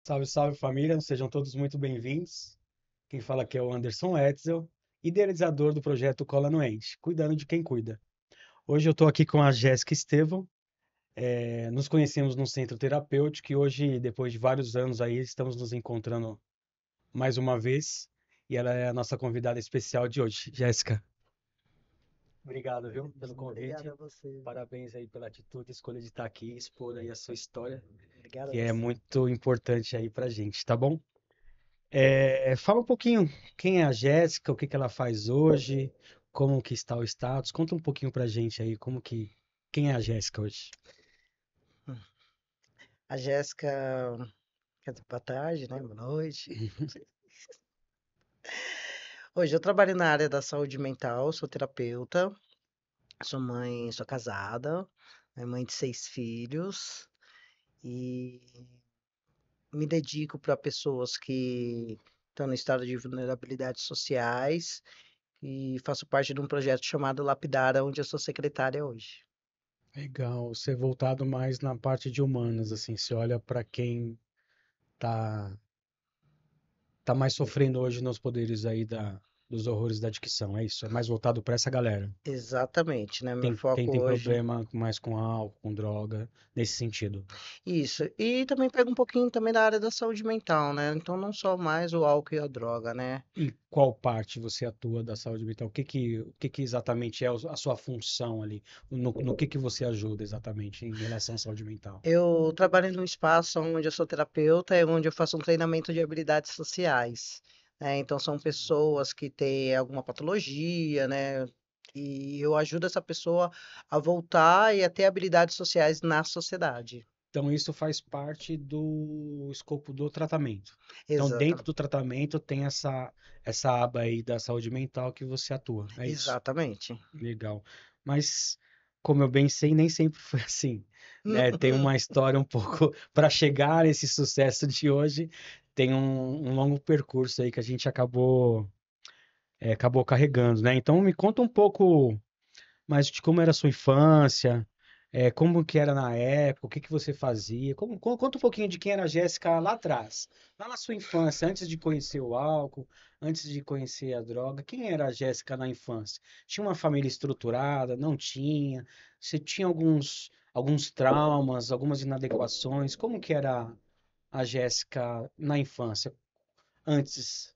Salve, salve família, sejam todos muito bem-vindos. Quem fala aqui é o Anderson Etzel, idealizador do projeto Cola no Ente, cuidando de quem cuida. Hoje eu estou aqui com a Jéssica Estevão, nos conhecemos no centro terapêutico e hoje, depois de vários anos aí, estamos nos encontrando mais uma vez e ela é a nossa convidada especial de hoje. Jéssica, obrigado, viu, pelo Obrigado convite. a você. Parabéns aí pela atitude, escolha de estar aqui e expor aí a sua história, Obrigado a que é você. muito importante aí pra gente, tá bom? Fala um pouquinho quem é a Jéssica, o que que ela faz hoje, como que está o status. Conta um pouquinho pra gente aí, quem é a Jéssica hoje? A Jéssica, quer dizer, boa tarde, né? Boa noite. Hoje eu trabalho na área da saúde mental, sou terapeuta, sou mãe, sou casada, mãe de 6 filhos e me dedico para pessoas que estão no estado de vulnerabilidades sociais e faço parte de um projeto chamado Lapidara, onde eu sou secretária hoje. Legal, você é voltado mais na parte de humanas, assim, você olha pra quem tá, tá mais sofrendo hoje nos poderes aí dos horrores da adicção, é isso? É mais voltado pra essa galera. Exatamente, né? Meu Quem foco tem hoje. problema mais com álcool, com droga, nesse sentido. Isso. E também pega um pouquinho também da área da saúde mental, né? Então não só mais o álcool e a droga, né? Em qual parte você atua da saúde mental? O que que exatamente é a sua função ali? No que você ajuda exatamente em relação à saúde mental? Eu trabalho num espaço onde eu sou terapeuta, é onde eu faço um treinamento de habilidades sociais, né? Então são pessoas que têm alguma patologia, né? E eu ajudo essa pessoa a voltar e a ter habilidades sociais na sociedade. Então, isso faz parte do escopo do tratamento. Então, dentro Exatamente. do tratamento tem essa aba aí da saúde mental que você atua. É isso. Exatamente. Legal. Mas, como eu bem sei, nem sempre foi assim, né? Tem uma história um pouco para chegar nesse sucesso de hoje. Tem um longo percurso aí que a gente acabou carregando, né? Então me conta um pouco mais de como era a sua infância, como que era na época, o que que você fazia. Conta um pouquinho de quem era a Jéssica lá atrás, lá na sua infância, antes de conhecer o álcool, antes de conhecer a droga. Quem era a Jéssica na infância? Tinha uma família estruturada? Não tinha? Você tinha alguns traumas, algumas inadequações? Como que era a Jéssica na infância, antes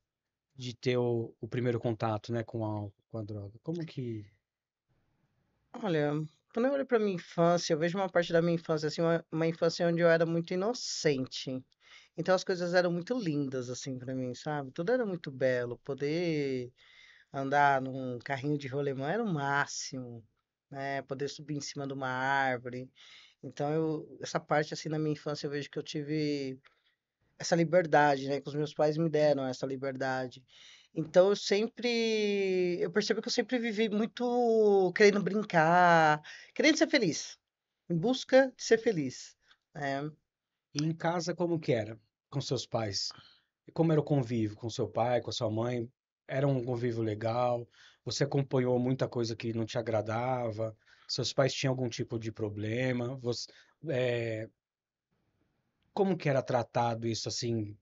de ter o primeiro contato, né, com o álcool, com a droga? Como que... Olha, quando eu olho para minha infância, eu vejo uma parte da minha infância, assim, uma infância onde eu era muito inocente. Então as coisas eram muito lindas, assim, para mim, sabe? Tudo era muito belo. Poder andar num carrinho de rolemã era o máximo, né? Poder subir em cima de uma árvore. Então essa parte, assim, na minha infância, eu vejo que eu tive essa liberdade, né? Que os meus pais me deram essa liberdade. Então eu percebo que eu sempre vivi muito querendo brincar, querendo ser feliz, em busca de ser feliz, né? E em casa, como que era com seus pais? E como era o convívio com seu pai, com a sua mãe? Era um convívio legal? Você acompanhou muita coisa que não te agradava? Seus pais tinham algum tipo de problema? É, como que era tratado isso assim?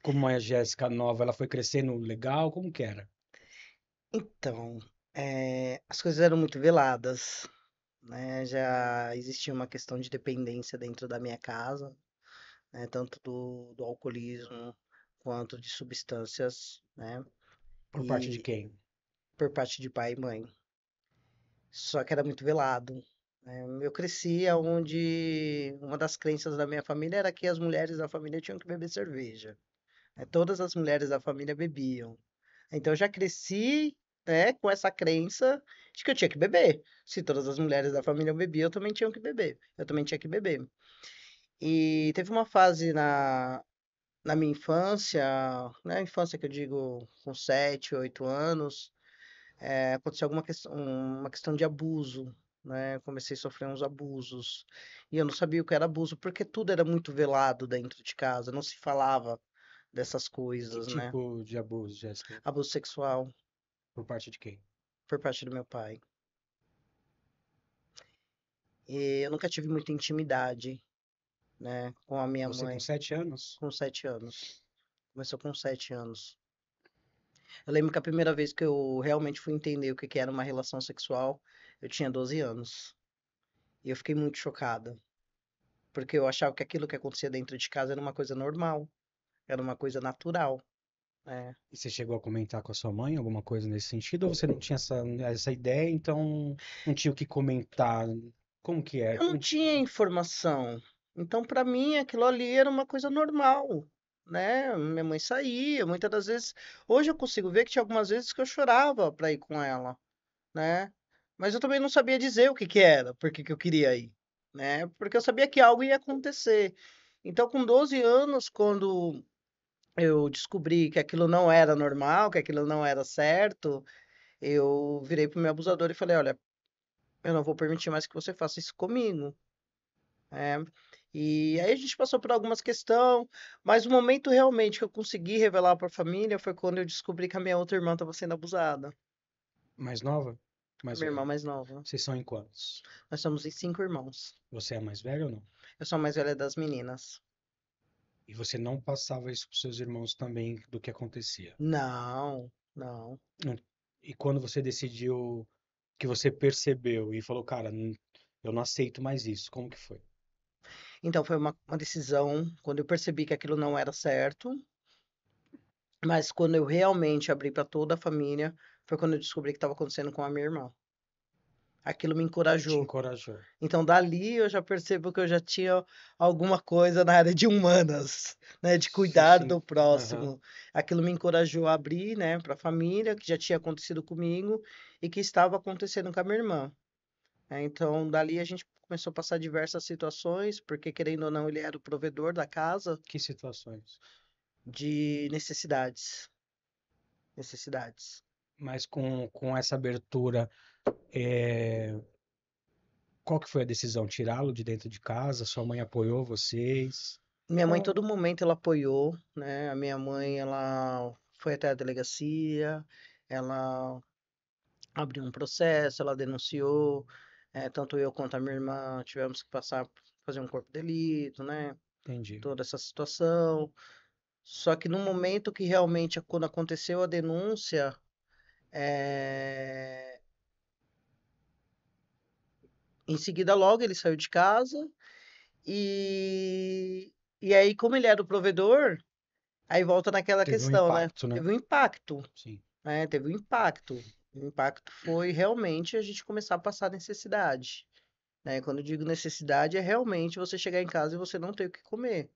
Como é a Jéssica nova? Ela foi crescendo legal? Como que era? Então, as coisas eram muito veladas, né? Já existia uma questão de dependência dentro da minha casa, né? Tanto do alcoolismo quanto de substâncias, né? Por parte de E quem? por parte de pai e mãe. Só que era muito velado, né? Eu cresci onde uma das crenças da minha família era que as mulheres da família tinham que beber cerveja, né? Todas as mulheres da família bebiam. Então eu já cresci, né, com essa crença de que eu tinha que beber. Se todas as mulheres da família bebiam, eu também tinha que beber. Eu também tinha que beber. E teve uma fase na minha infância, né, infância que eu digo com 7, 8 anos, aconteceu uma questão de abuso, né? Comecei a sofrer uns abusos. E eu não sabia o que era abuso, porque tudo era muito velado dentro de casa, não se falava dessas Que coisas, né? tipo de abuso, Jéssica? Abuso sexual Por parte de quem? por parte do meu pai. E eu nunca tive muita intimidade, né, com a minha Você com mãe, 7 anos? com 7 anos. Começou com 7 anos. Eu lembro que a primeira vez que eu realmente fui entender o que que era uma relação sexual, eu tinha 12 anos. E eu fiquei muito chocada, porque eu achava que aquilo que acontecia dentro de casa era uma coisa normal, era uma coisa natural, né? E você chegou a comentar com a sua mãe alguma coisa nesse sentido? Ou você não tinha essa ideia, então não tinha o que comentar? Como que é? Eu não tinha informação. Então, para mim, aquilo ali era uma coisa normal, né? Minha mãe saía, muitas das vezes. Hoje eu consigo ver que tinha algumas vezes que eu chorava para ir com ela, né? Mas eu também não sabia dizer o que que era, por que que eu queria ir, né? Porque eu sabia que algo ia acontecer. Então, com 12 anos, quando eu descobri que aquilo não era normal, que aquilo não era certo, eu virei pro meu abusador e falei: Olha, eu não vou permitir mais que você faça isso comigo. É, e aí a gente passou por algumas questões, mas o momento realmente que eu consegui revelar para a família foi quando eu descobri que a minha outra irmã estava sendo abusada. Mais nova? A Mais minha irmã velha? mais nova. Vocês são em quantos? Nós somos em 5 irmãos. Você é a mais velha ou não? Eu sou a mais velha das meninas. E você não passava isso para seus irmãos também do que acontecia? Não, não. Não. E quando você decidiu, que você percebeu e falou, cara, eu não aceito mais isso, como que foi? Então foi uma decisão, quando eu percebi que aquilo não era certo, mas quando eu realmente abri para toda a família, foi quando eu descobri que estava acontecendo com a minha irmã. Aquilo me Te encorajou. encorajou. Então, dali eu já percebo que eu já tinha alguma coisa na área de humanas, né, de cuidar Sim. do Aham. próximo. Aquilo me encorajou a abrir, né, para a família, que já tinha acontecido comigo e que estava acontecendo com a minha irmã. Então, dali a gente começou a passar diversas situações, porque querendo ou não, ele era o provedor da casa, Que situações? de necessidades, necessidades. Mas com essa abertura, é, qual que foi a decisão? Tirá-lo de dentro de casa? Sua mãe apoiou vocês? Minha mãe, em Qual? todo momento, ela apoiou, né? A minha mãe, ela foi até a delegacia, ela abriu um processo, ela denunciou, tanto eu quanto a minha irmã tivemos que passar, fazer um corpo de delito, né? Entendi. Toda essa situação. Só que no momento que realmente, quando aconteceu a denúncia, eh, em seguida logo ele saiu de casa e, e aí, como ele era o provedor, aí volta naquela Teve um questão, né? impacto, né? Teve um impacto, Sim. né? Teve um impacto. O impacto foi realmente a gente começar a passar necessidade. Né? Quando eu digo necessidade, é realmente você chegar em casa e você não ter o que comer.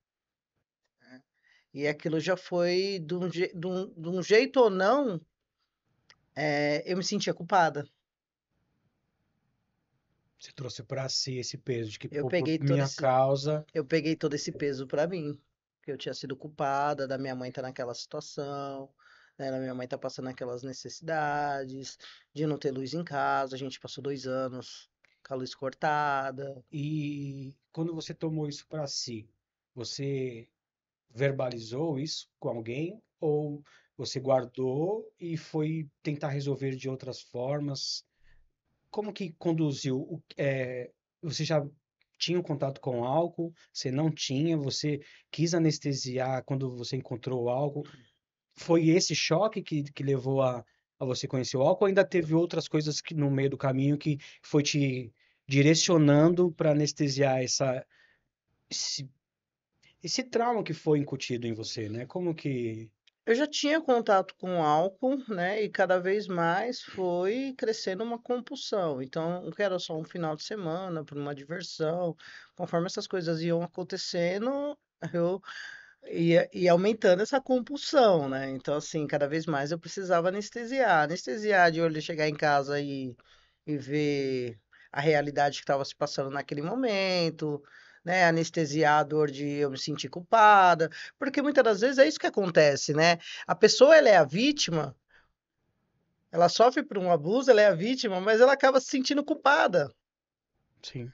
E aquilo já foi, de um jeito ou não, eu me sentia culpada. Você trouxe para si esse peso de que, Eu pô, por peguei todo minha esse, causa, eu peguei todo esse peso para mim, que eu tinha sido culpada da minha mãe estar naquela situação, né? Da minha mãe estar passando aquelas necessidades, de não ter luz em casa. A gente passou 2 anos com a luz cortada. e quando você tomou isso para si, você verbalizou isso com alguém ou você guardou e foi tentar resolver de outras formas? Como que conduziu? Você já tinha um contato com álcool? Você não tinha? Você quis anestesiar quando você encontrou o álcool? Foi esse choque que levou a você conhecer o álcool? Ou ainda teve outras coisas que no meio do caminho que foi te direcionando para anestesiar esse, esse trauma que foi incutido em você, né? Como que. Eu já tinha contato com álcool, né? E cada vez mais foi crescendo uma compulsão. Então, não era só um final de semana, por uma diversão. Conforme essas coisas iam acontecendo, eu ia aumentando essa compulsão, né? Então, assim, cada vez mais eu precisava anestesiar. Anestesiar de olho chegar em casa e ver a realidade que estava se passando naquele momento, né? Anestesiar a dor de eu me sentir culpada, porque muitas das vezes é isso que acontece, né? A pessoa, ela é a vítima, ela sofre por um abuso, ela é a vítima, mas ela acaba se sentindo culpada. Sim.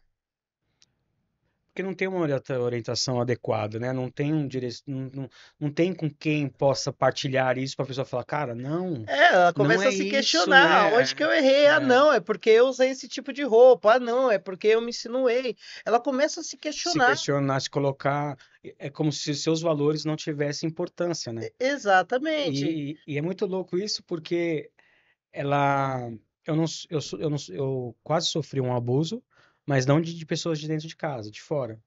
Porque não tem uma orientação adequada, né? Não tem não tem com quem possa partilhar isso para a pessoa falar, cara, não, Ela não começa é a se isso, questionar, né? onde que eu errei? Ah, É, não, é porque eu usei esse tipo de roupa. Ah, não, é porque eu me insinuei. Ela começa a se se questionar. questionar, se colocar, é como se os seus valores não tivessem importância, né? Exatamente. E é muito louco isso porque ela, eu não, eu não, eu quase sofri um abuso, mas não de pessoas de dentro de casa, de fora.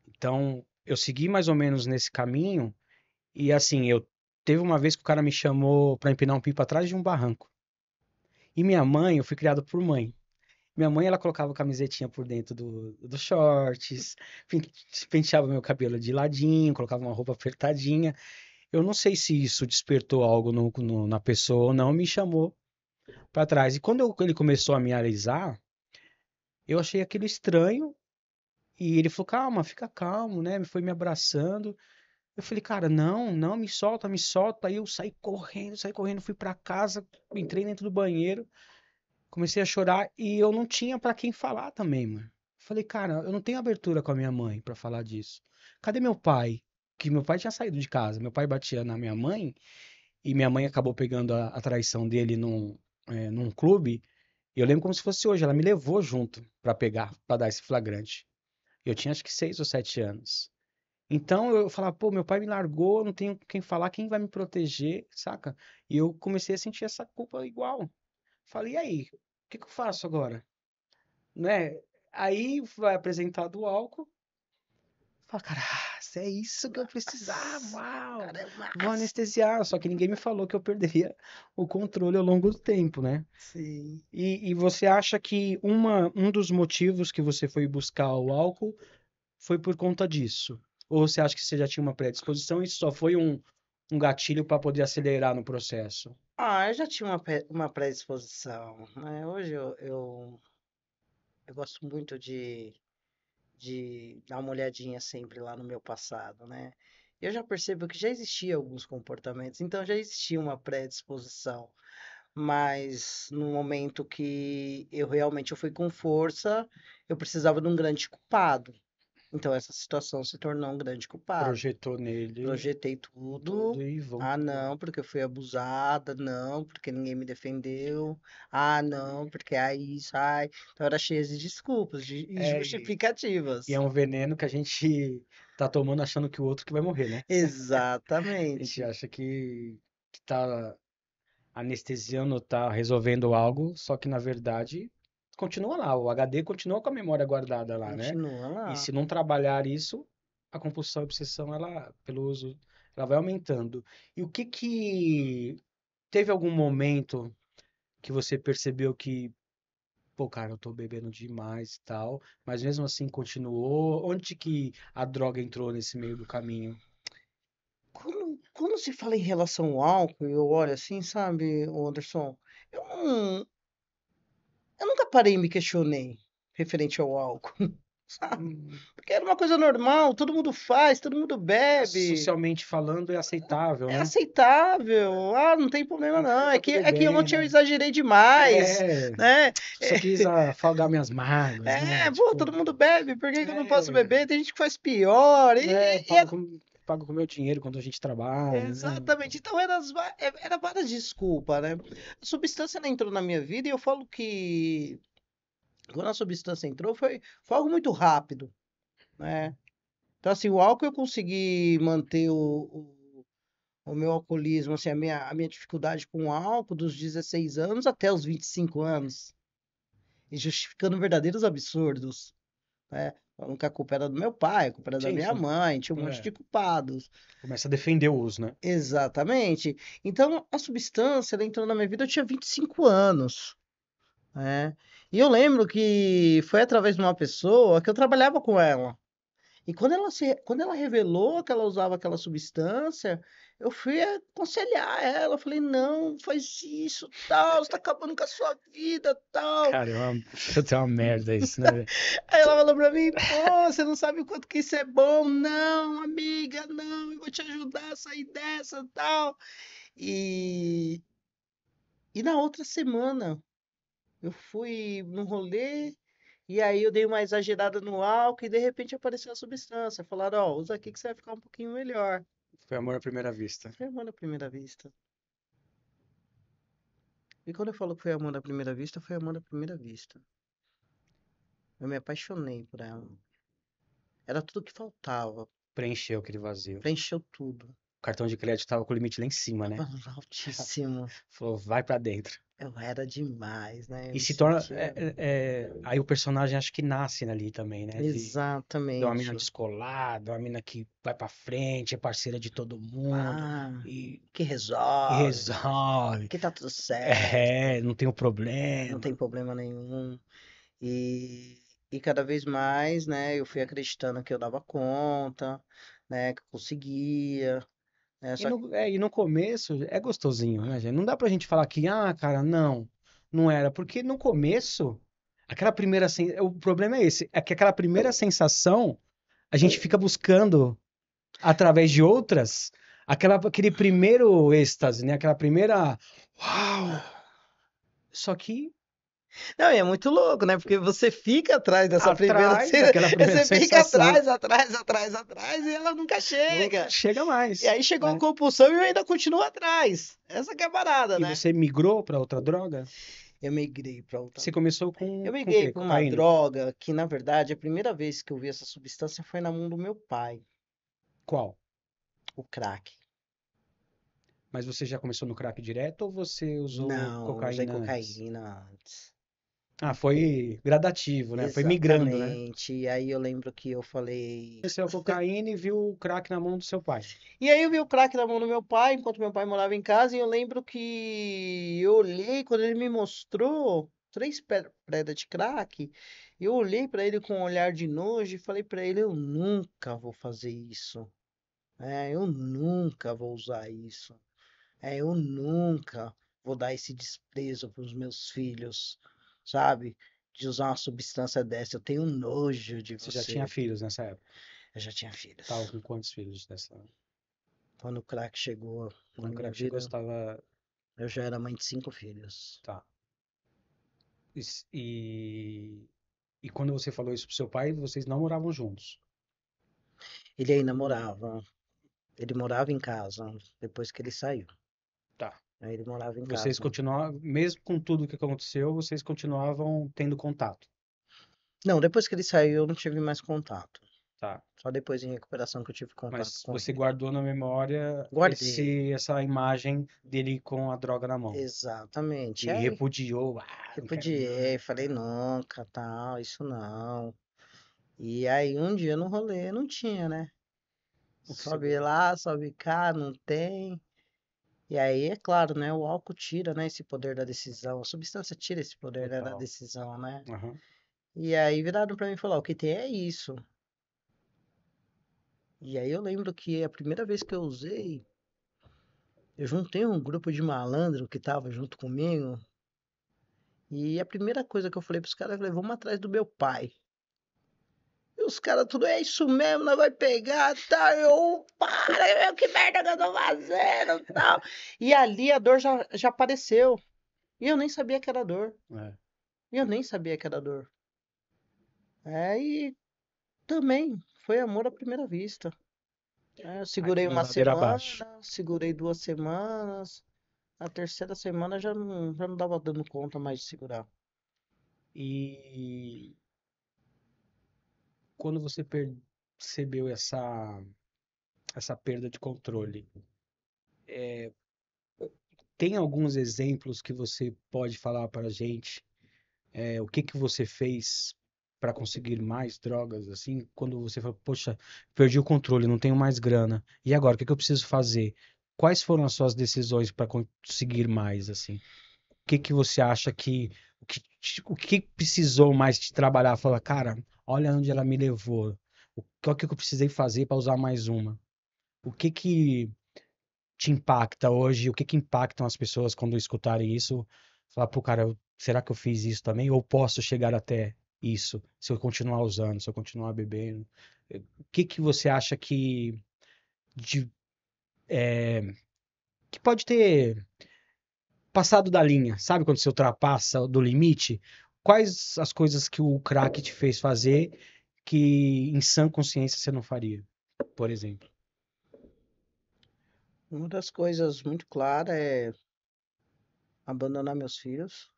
Então, eu segui mais ou menos nesse caminho e assim, eu teve uma vez que o cara me chamou para empinar um pipa atrás de um barranco. E minha mãe, eu fui criado por mãe. Minha mãe, ela colocava camisetinha por dentro do shorts, pen- penteava meu cabelo de ladinho, colocava uma roupa apertadinha. Eu não sei se isso despertou algo na pessoa ou não, me chamou para trás. E quando ele começou a me alisar, eu achei aquilo estranho. E ele falou, calma, fica calmo, né? Foi me abraçando. Eu falei, cara, não, não, me solta, me solta. Aí eu saí correndo, fui pra casa, entrei dentro do banheiro, comecei a chorar e eu não tinha pra quem falar também, mano. Falei, cara, eu não tenho abertura com a minha mãe pra falar disso. Cadê meu pai? Que meu pai tinha saído de casa. Meu pai batia na minha mãe e minha mãe acabou pegando a traição dele num clube. E eu lembro como se fosse hoje. Ela me levou junto pra pegar, pra dar esse flagrante. Eu tinha acho que 6 ou 7 anos. Então eu falava, pô, meu pai me largou, não tenho quem falar, quem vai me proteger, saca? E eu comecei a sentir essa culpa igual. Falei, e aí, o que que eu faço agora? Né? Aí vai apresentado o álcool. Fala, cara, se é isso que eu precisava, Nossa, uau, cara, é vou massa. anestesiar. Só que ninguém me falou que eu perderia o controle ao longo do tempo, né? Sim. E você acha que um dos motivos que você foi buscar o álcool foi por conta disso? Ou você acha que você já tinha uma predisposição e isso só foi um gatilho para poder acelerar no processo? Ah, eu já tinha uma predisposição, né? Hoje eu gosto muito de dar uma olhadinha sempre lá no meu passado, né? Eu já percebo que já existia alguns comportamentos, então já existia uma predisposição. Mas no momento que eu realmente eu fui com força, eu precisava de um grande culpado. Então essa situação se tornou um grande culpado. Projetou nele Projetei tudo. tudo e Ah, voltou. não, porque eu fui abusada, não, porque ninguém me defendeu. Ah, não, porque é isso, ai. Então era cheia de desculpas e É, e é justificativas. um veneno que a gente tá tomando achando que o outro que vai morrer, né? A gente Exatamente. acha que tá anestesiando, tá resolvendo algo, só que na verdade continua lá, o HD continua com a memória guardada lá, né? Continua E lá. se não trabalhar isso, a compulsão e obsessão, ela, pelo uso, ela vai aumentando. E o que que teve algum momento que você percebeu que, pô, cara, eu tô bebendo demais e tal, mas mesmo assim continuou? Onde que a droga entrou nesse meio do caminho? Quando se fala em relação ao álcool, eu olho assim, sabe, ô Anderson, eu não, eu nunca parei e me questionei referente ao álcool, sabe? Hum, Porque era uma coisa normal, todo mundo faz, todo mundo bebe, Socialmente falando, é aceitável, é né? aceitável, ah, não tem problema É, não, tá tudo é que bem, ontem eu né? exagerei demais, É, né? só quis afogar minhas mágoas, né? Pô, todo Tipo, mundo bebe, por que que eu não posso é, beber? Tem gente que faz pior, pago com o meu dinheiro quando a gente trabalha, né? exatamente. Então era várias desculpas, né? A substância ela entrou na minha vida e eu falo que quando a substância entrou foi algo muito rápido, né? Então, assim, o álcool eu consegui manter o meu alcoolismo, assim, a minha dificuldade com o álcool dos 16 anos até os 25 anos, e justificando verdadeiros absurdos, né? Falando que a culpa era do meu pai, a culpa era da Sim, minha sim. mãe, tinha um monte É, de culpados. começa a defender o uso, né? Exatamente. Então, a substância, ela entrou na minha vida, eu tinha 25 anos, né? E eu lembro que foi através de uma pessoa que eu trabalhava com ela. E quando ela revelou que ela usava aquela substância, eu fui aconselhar ela. Eu falei, não, faz isso, tal, você tá acabando com a sua vida, tal. Cara, puta, é uma merda isso, né, velho? Aí ela falou pra mim, pô, você não sabe o quanto que isso é bom. Não, amiga, não, eu vou te ajudar a sair dessa, tal. E, e na outra semana, eu fui num rolê E aí eu dei uma exagerada no álcool e de repente apareceu a substância. Falaram, ó, usa aqui que você vai ficar um pouquinho melhor. Foi amor à primeira vista. Foi amor à primeira vista. E quando eu falo que foi amor à primeira vista, foi amor à primeira vista. Eu me apaixonei por ela. Era tudo que faltava. Preencheu aquele vazio. Preencheu tudo. O cartão de crédito tava com o limite lá em cima, né? Tava altíssimo. Falou, vai pra dentro. Eu era demais, né? Eu E me se torna. sentia. Aí o personagem acho que nasce ali também, né? De uma mina Exatamente. descolada, uma mina que vai pra frente, é parceira de todo mundo Ah, e, que e resolve. resolve. Que tá tudo certo. É, não tem o Não problema. tem problema nenhum. E, e cada vez mais, né, eu fui acreditando que eu dava conta, né, que eu conseguia, né, só que E no começo é gostosinho, né, gente? Não dá pra gente falar que, ah, cara, não, não era. Porque no começo, aquela primeira. O problema é esse, é que aquela primeira sensação a gente fica buscando através de outras, aquele primeiro êxtase, né? Aquela primeira. Uau! Só que não, e é muito louco, né? Porque você fica atrás dessa primeira atrás cena, daquela primeira você fica sensação, atrás, atrás, atrás, atrás, e ela nunca nunca chega. chega E mais, aí chegou a né? compulsão e eu ainda continuo atrás. Essa que é a parada, E né? você migrou para outra droga? Eu migrei pra outra. Você começou Eu com o migrei quê? pra uma Cocaína? droga que, na verdade, a primeira vez que eu vi essa substância foi na mão do meu pai, Qual? o crack. Mas você já começou no crack direto ou você usou Não, eu usei cocaína antes? cocaína antes. Ah, foi gradativo, né? Foi migrando, né? Exatamente. E aí eu lembro que eu falei. Conheceu a cocaína e viu o crack na mão do seu pai. E aí eu vi o crack na mão do meu pai, enquanto meu pai morava em casa, e eu lembro que eu olhei quando ele me mostrou três pedras de crack. Eu olhei pra ele com um olhar de nojo e falei pra ele: eu nunca vou fazer isso. Eu nunca vou usar isso. Eu nunca vou dar esse desprezo pros meus filhos, sabe? De usar uma substância dessa. Eu tenho nojo de Você já tinha você. filhos nessa época? Eu já tinha Tava filhos. com quantos filhos dessa? Quando o crack chegou na Quando o minha crack chegou, você vida, tava. eu já era mãe de 5 filhos. Tá. E quando você falou isso pro seu pai, vocês não moravam juntos. Ele ainda morava. Ele morava em casa depois que ele saiu. Tá. Aí ele morava em Vocês casa. continuavam, mesmo com tudo que aconteceu, vocês continuavam tendo contato. Não, depois que ele saiu, eu não tive mais contato. Tá. Só depois em recuperação que eu tive contato Mas com você ele. guardou na memória Guardei. essa imagem dele com a droga na mão. Exatamente. E Aí repudiou. Ah, não quero repudiei, mais. falei nunca, tal, isso não. E aí um dia no rolê não tinha, né? O que Sobe segurou? lá, sobe cá, não tem. E aí, é claro, né? O álcool tira, né, esse poder da decisão. A substância tira esse poder, né, da Total. decisão, né? Aham. E aí viraram pra mim e falaram, o que tem é isso. E aí eu lembro que a primeira vez que eu usei, eu juntei um grupo de malandro que tava junto comigo. E a primeira coisa que eu falei pros caras, eu falei, vamos atrás do meu pai. E os caras tudo, é isso mesmo, nós vai pegar, tá? Eu, para, meu, que merda que eu tô fazendo, tal. E ali a dor já apareceu. E eu nem sabia que era dor. É. E eu nem sabia que era dor. E também foi amor à primeira vista. Eu segurei Aquilo uma ladeira abaixo. semana, segurei 2 semanas. Na terceira semana já não dava dando conta mais de segurar. E quando você percebeu essa perda de controle, tem alguns exemplos que você pode falar para a gente? O que que você fez para conseguir mais drogas, assim? Quando você fala, poxa, perdi o controle, não tenho mais grana. E agora, o que que eu preciso fazer? Quais foram as suas decisões para conseguir mais, assim? O que que você acha o que precisou mais te trabalhar? Fala, cara, olha onde ela me levou. O que que eu precisei fazer para usar mais uma? O que que te impacta hoje? O que que impactam as pessoas quando escutarem isso? Falar, pô, cara, será que eu fiz isso também? Ou posso chegar até isso se eu continuar usando, se eu continuar bebendo? O que que você acha de- que pode ter passado da linha? Sabe quando você ultrapassa do limite? quais as coisas que o crack te fez fazer que em sã consciência você não faria, por exemplo? Uma das coisas muito claras é abandonar meus filhos,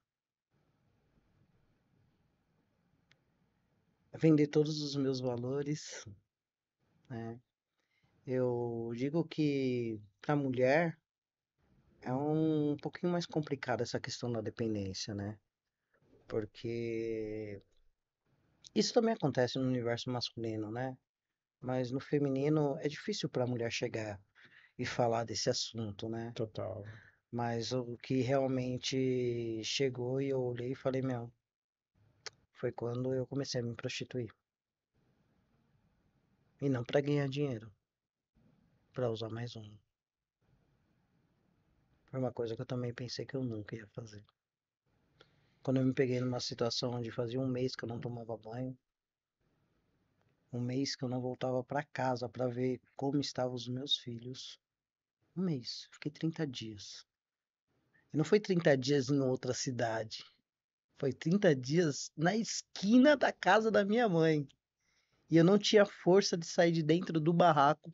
vender todos os meus valores, né? Eu digo que para a mulher é um pouquinho mais complicado essa questão da dependência, né? Porque isso também acontece no universo masculino, né? Mas no feminino é difícil para a mulher chegar e falar desse assunto, né? Total. Mas o que realmente chegou e eu olhei e falei, meu, foi quando eu comecei a me prostituir. E não para ganhar dinheiro, para usar mais um. Foi uma coisa que eu também pensei que eu nunca ia fazer. Quando eu me peguei numa situação onde fazia um mês que eu não tomava banho, um mês que eu não voltava para casa para ver como estavam os meus filhos. Um mês, fiquei 30 dias. E não foi 30 dias em outra cidade. Foi 30 dias na esquina da casa da minha mãe. E eu não tinha força de sair de dentro do barraco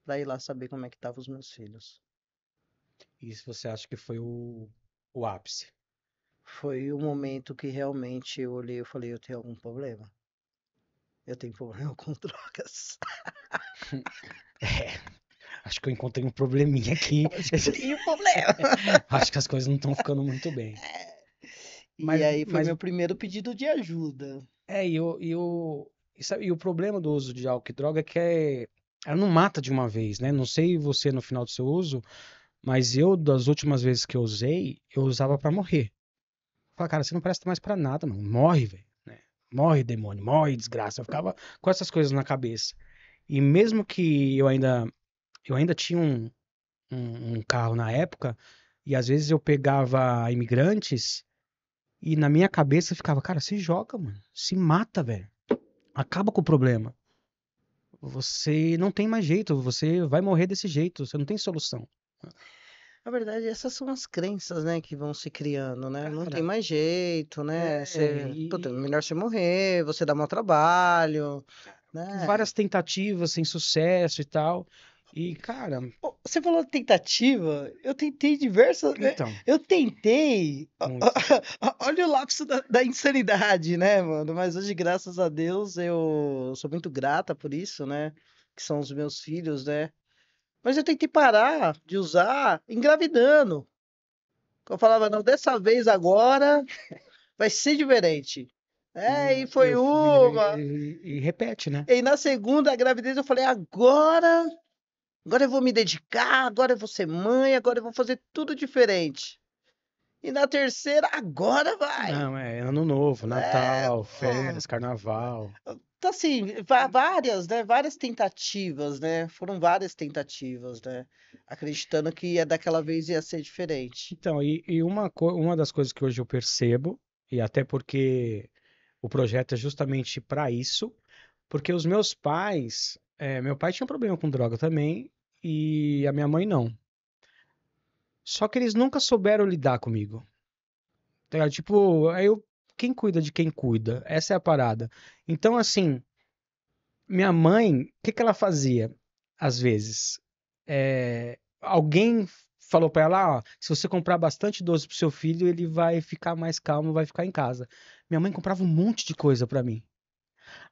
para ir lá saber como é que estavam os meus filhos. Isso você acha que foi o ápice? Foi o momento que realmente eu olhei e falei, eu tenho algum problema. Eu tenho problema com drogas. É, acho que eu encontrei um probleminha aqui. Acho que eu tenho problema. Acho que as coisas não estão ficando muito bem. E Mas, aí foi mas meu primeiro pedido de ajuda. e o problema do uso de álcool e droga é que ela não mata de uma vez, né? Não sei você no final do seu uso, mas eu, das últimas vezes que eu usei, eu usava pra morrer. Falei, cara, você não presta mais pra nada, mano. Morre, velho. Né? Morre, demônio, morre, desgraça. Eu ficava com essas coisas na cabeça. E mesmo que eu ainda tinha um carro na época, e às vezes eu pegava imigrantes, e na minha cabeça ficava, cara, se joga, mano. Se mata, velho. Acaba com o problema. Você não tem mais jeito, você vai morrer desse jeito, você não tem solução. Na verdade, essas são as crenças, né, que vão se criando, né? Não tem Cara, mais jeito, né? é, Você, puta, e melhor você morrer, você dá mau trabalho, né? várias tentativas sem sucesso e tal. E, cara, Pô, você falou tentativa, eu tentei diversas. então, Eu tentei. muito. Olha o lapso da insanidade, né, mano? Mas hoje, graças a Deus, eu sou muito grata por isso, né? Que são os meus filhos, né? Mas eu tentei parar de usar engravidando. Eu falava, não, dessa vez agora vai ser diferente. É, e foi uma. E repete, né? E na segunda gravidez eu falei, agora eu vou me dedicar, agora eu vou ser mãe, agora eu vou fazer tudo diferente. E na terceira, agora vai. Não, é ano novo, É, Natal, pô. férias, carnaval. Então, assim, várias, né? Várias tentativas, né? Foram várias tentativas, né? Acreditando que daquela vez ia ser diferente. Então, e uma das coisas que hoje eu percebo, e até porque o projeto é justamente para isso, porque os meus pais, meu pai tinha problema com droga também, e a minha mãe não. Só que eles nunca souberam lidar comigo. Tá ligado? Tipo, quem cuida de quem cuida? Essa é a parada. Então, assim, minha mãe, o que que ela fazia? Às vezes, alguém falou pra ela, ó, se você comprar bastante doce pro seu filho, ele vai ficar mais calmo, vai ficar em casa. Minha mãe comprava um monte de coisa pra mim.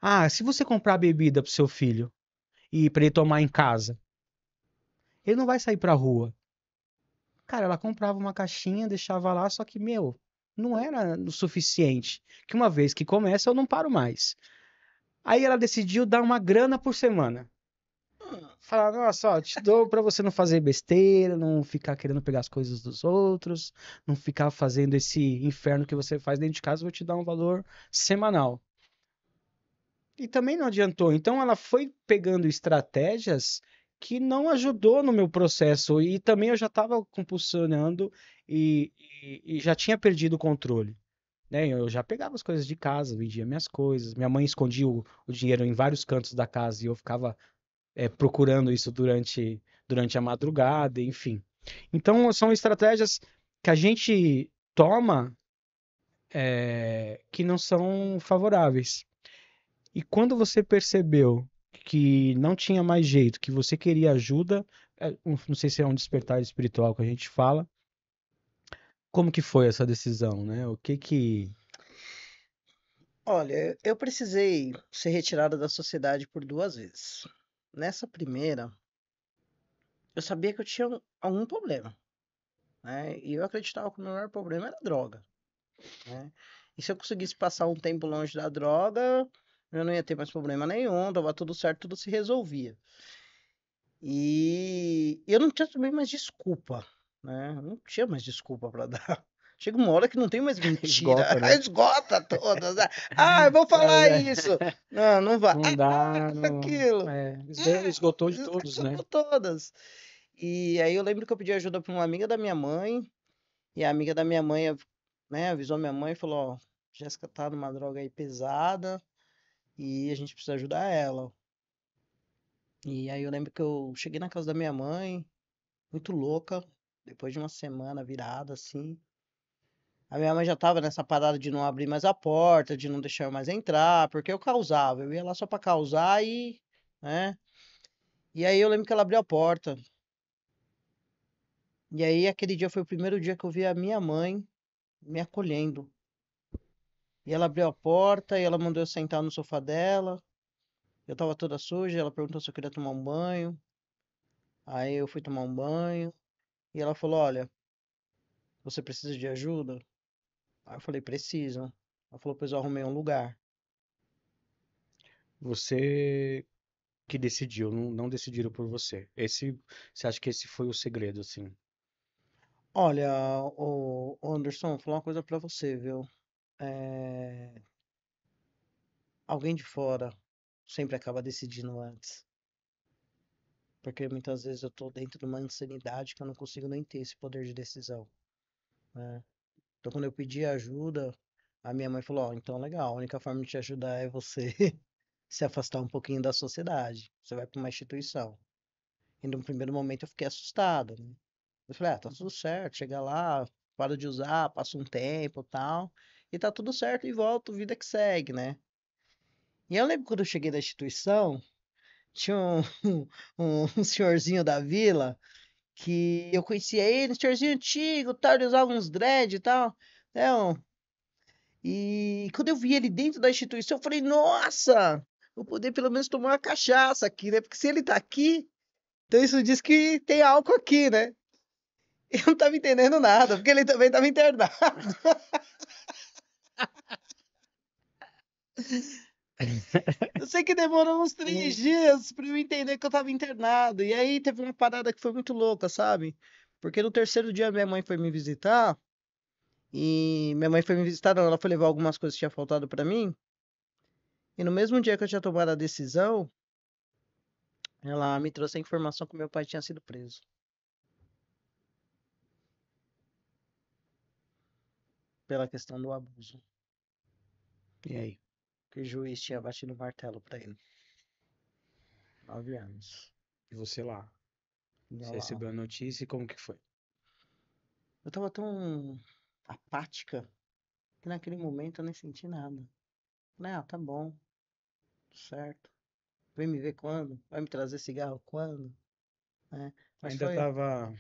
Ah, se você comprar bebida pro seu filho e pra ele tomar em casa, ele não vai sair pra rua. Cara, ela comprava uma caixinha, deixava lá, só que, meu, não era o suficiente. Que uma vez que começa, eu não paro mais. Aí ela decidiu dar uma grana por semana. Hum, Falar, nossa, ó, te dou pra você não fazer besteira, não ficar querendo pegar as coisas dos outros, não ficar fazendo esse inferno que você faz dentro de casa, eu vou te dar um valor semanal. E também não adiantou. Então ela foi pegando estratégias que não ajudou no meu processo. E também eu já estava compulsionando e já tinha perdido o controle. Né? Eu já pegava as coisas de casa, vendia minhas coisas. Minha mãe escondia o dinheiro em vários cantos da casa e eu ficava procurando isso durante a madrugada, enfim. Então são estratégias que a gente toma que não são favoráveis. E quando você percebeu que não tinha mais jeito, que você queria ajuda, não sei se é um despertar espiritual que a gente fala, como que foi essa decisão, né? O que que... Olha, eu precisei ser retirada da sociedade por 2 vezes. Nessa primeira, eu sabia que eu tinha algum problema, né? E eu acreditava que o meu maior problema era droga, né? E se eu conseguisse passar um tempo longe da droga, eu não ia ter mais problema nenhum, tava tudo certo, tudo se resolvia. E eu não tinha também mais desculpa, né? Eu não tinha mais desculpa para dar. Chega uma hora que não tem mais mentira, Esgota, né? esgota todas, né? Ah, eu vou falar isso. Não, não vai. Não dá, não... Aquilo. esgotou de todos, né? Esgotou todas. E aí eu lembro que eu pedi ajuda para uma amiga da minha mãe, e a amiga da minha mãe, né, avisou minha mãe e falou, ó, Jéssica tá numa droga aí pesada e a gente precisa ajudar ela. E aí eu lembro que eu cheguei na casa da minha mãe, muito louca, depois de uma semana virada assim. A minha mãe já tava nessa parada de não abrir mais a porta, de não deixar eu mais entrar, porque eu causava, eu ia lá só pra causar e, né? E aí eu lembro que ela abriu a porta. E aí aquele dia foi o primeiro dia que eu vi a minha mãe me acolhendo. E ela abriu a porta e ela mandou eu sentar no sofá dela. Eu tava toda suja, ela perguntou se eu queria tomar um banho. Aí eu fui tomar um banho e ela falou: "Olha, você precisa de ajuda?" Aí eu falei: "Preciso." Ela falou: "Pois eu arrumei um lugar." Você que decidiu, não decidiram por você. Você acha que esse foi o segredo, assim? Olha, o Anderson, vou falar uma coisa pra você, viu? É, alguém de fora sempre acaba decidindo antes. Porque muitas vezes eu tô dentro de uma insanidade que eu não consigo nem ter esse poder de decisão, né? Então, quando eu pedi ajuda, a minha mãe falou: Ó, então legal, a única forma de te ajudar é você se afastar um pouquinho da sociedade. Você vai para uma instituição. E no primeiro momento eu fiquei assustado, né? Eu falei: Ah, tá tudo certo, chega lá, para de usar, passa um tempo e tal, e tá tudo certo e volto, vida que segue, né? E eu lembro quando eu cheguei na instituição, tinha um senhorzinho da vila que eu conhecia ele, senhorzinho antigo, tal, ele usava uns dread e tal. Né? E quando eu vi ele dentro da instituição, eu falei, nossa, vou poder pelo menos tomar uma cachaça aqui, né? Porque se ele tá aqui, então isso diz que tem álcool aqui, né? Eu não tava entendendo nada, porque ele também tava internado. Eu sei que demorou uns 3 dias pra eu entender que eu tava internado. E aí teve uma parada que foi muito louca, sabe? Porque no terceiro dia minha mãe foi me visitar. E minha mãe foi me visitar, não, ela foi levar algumas coisas que tinha faltado pra mim. E no mesmo dia que eu tinha tomado a decisão, ela me trouxe a informação que meu pai tinha sido preso pela questão do abuso, E aí? que o juiz tinha batido o martelo pra ele. 9 anos. E você lá? E eu Você lá. recebeu a notícia e como que foi? Eu tava tão apática que naquele momento eu nem senti nada. Falei, ah, tá bom, certo. Vem me ver quando? Vai me trazer cigarro quando? Né? Mas Ainda foi. tava...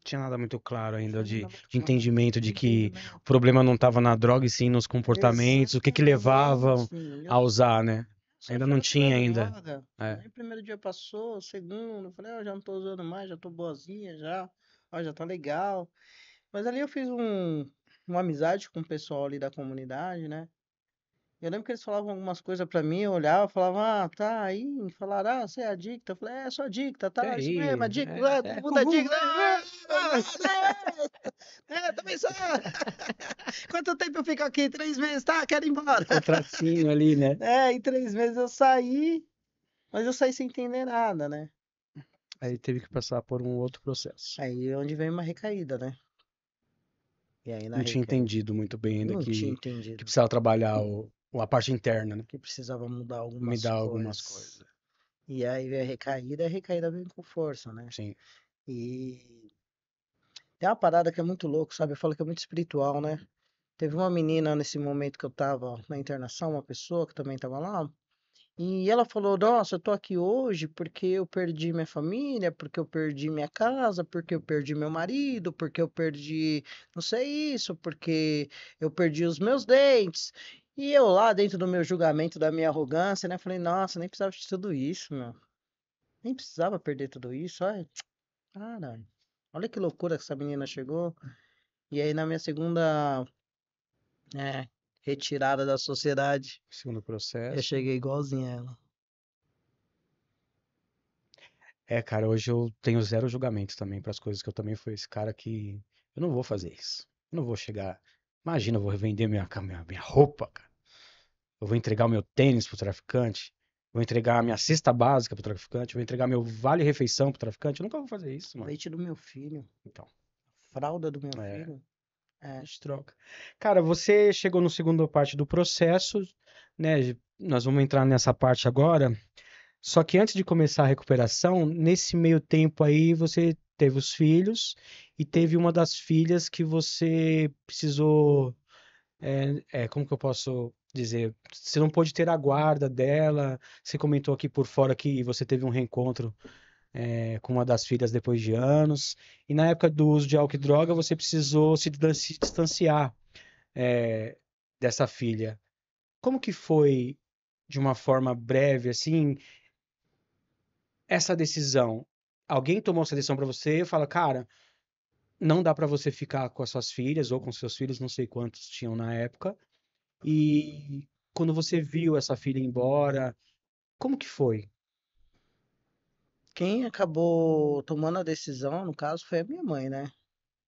Tinha nada muito claro ainda Tinha nada muito de claro. entendimento de que o Entendimento. problema não estava na droga e sim nos comportamentos, o que que levava Exatamente. Eu a usar, né? só Ainda fui não no pé da tinha ainda. droga. É. Aí o primeiro dia passou, o segundo, eu falei, ah, já não tô usando mais, já tô boazinha já. Ó, já tá legal. Mas ali eu fiz uma amizade com o pessoal ali da comunidade, né? Eu lembro que eles falavam algumas coisas pra mim, eu olhava, falava, ah, tá aí, falaram, ah, você é adicta? Eu falei, é, sou adicta, E tá, isso mesmo, aí? adicto, é, todo mundo é Comum, adicto, também sou. Quanto tempo eu fico aqui? 3 meses, tá, quero ir embora. contratinho ali, né? É, em 3 meses eu saí, mas eu saí sem entender nada, né? Aí teve que passar por um outro processo. Aí é onde vem uma recaída, né? E aí na Não tinha recaída, entendido muito bem ainda não tinha que entendido precisava trabalhar a parte interna, né? que precisava mudar Me algumas dar algumas coisas. coisas. E aí veio a recaída vem com força, né? Sim. E tem uma parada que é muito louco, sabe? Eu falo que é muito espiritual, né? Teve uma menina nesse momento que eu tava na internação, uma pessoa que também tava lá, e ela falou: Nossa, eu tô aqui hoje porque eu perdi minha família, porque eu perdi minha casa, porque eu perdi meu marido, porque eu perdi, não sei isso, porque eu perdi os meus dentes. E eu lá, dentro do meu julgamento, da minha arrogância, né? Falei: Nossa, nem precisava de tudo isso, meu. Nem precisava perder tudo isso. Olha, cara, olha que loucura que essa menina chegou. E aí, na minha segunda, retirada da sociedade, Segundo eu processo. cheguei igualzinho a ela. É, cara, hoje eu tenho zero julgamento também para as coisas que eu também fui esse cara que eu não vou fazer isso. Eu não vou chegar. Imagina, eu vou revender minha roupa, cara. Eu vou entregar o meu tênis pro traficante. Vou entregar a minha cesta básica pro traficante. Vou entregar meu vale-refeição pro traficante. Eu nunca vou fazer isso, mano. Leite do meu filho, Então, fralda do meu é, filho. a É, gente troca. Cara, você chegou no segundo parte do processo, né? Nós vamos entrar nessa parte agora. Só que antes de começar a recuperação, nesse meio tempo aí, você teve os filhos e teve uma das filhas que você precisou, como que eu posso dizer? Você não pôde ter a guarda dela. Você comentou aqui por fora que você teve um reencontro, com uma das filhas depois de anos. E na época do uso de álcool e droga, você precisou se distanciar, é, dessa filha. Como que foi, de uma forma breve, assim, essa decisão? Alguém tomou essa decisão pra você e fala, cara, não dá pra você ficar com as suas filhas ou com seus filhos, não sei quantos tinham na época. E quando você viu essa filha ir embora, como que foi? quem acabou tomando a decisão, no caso, foi a minha mãe, né?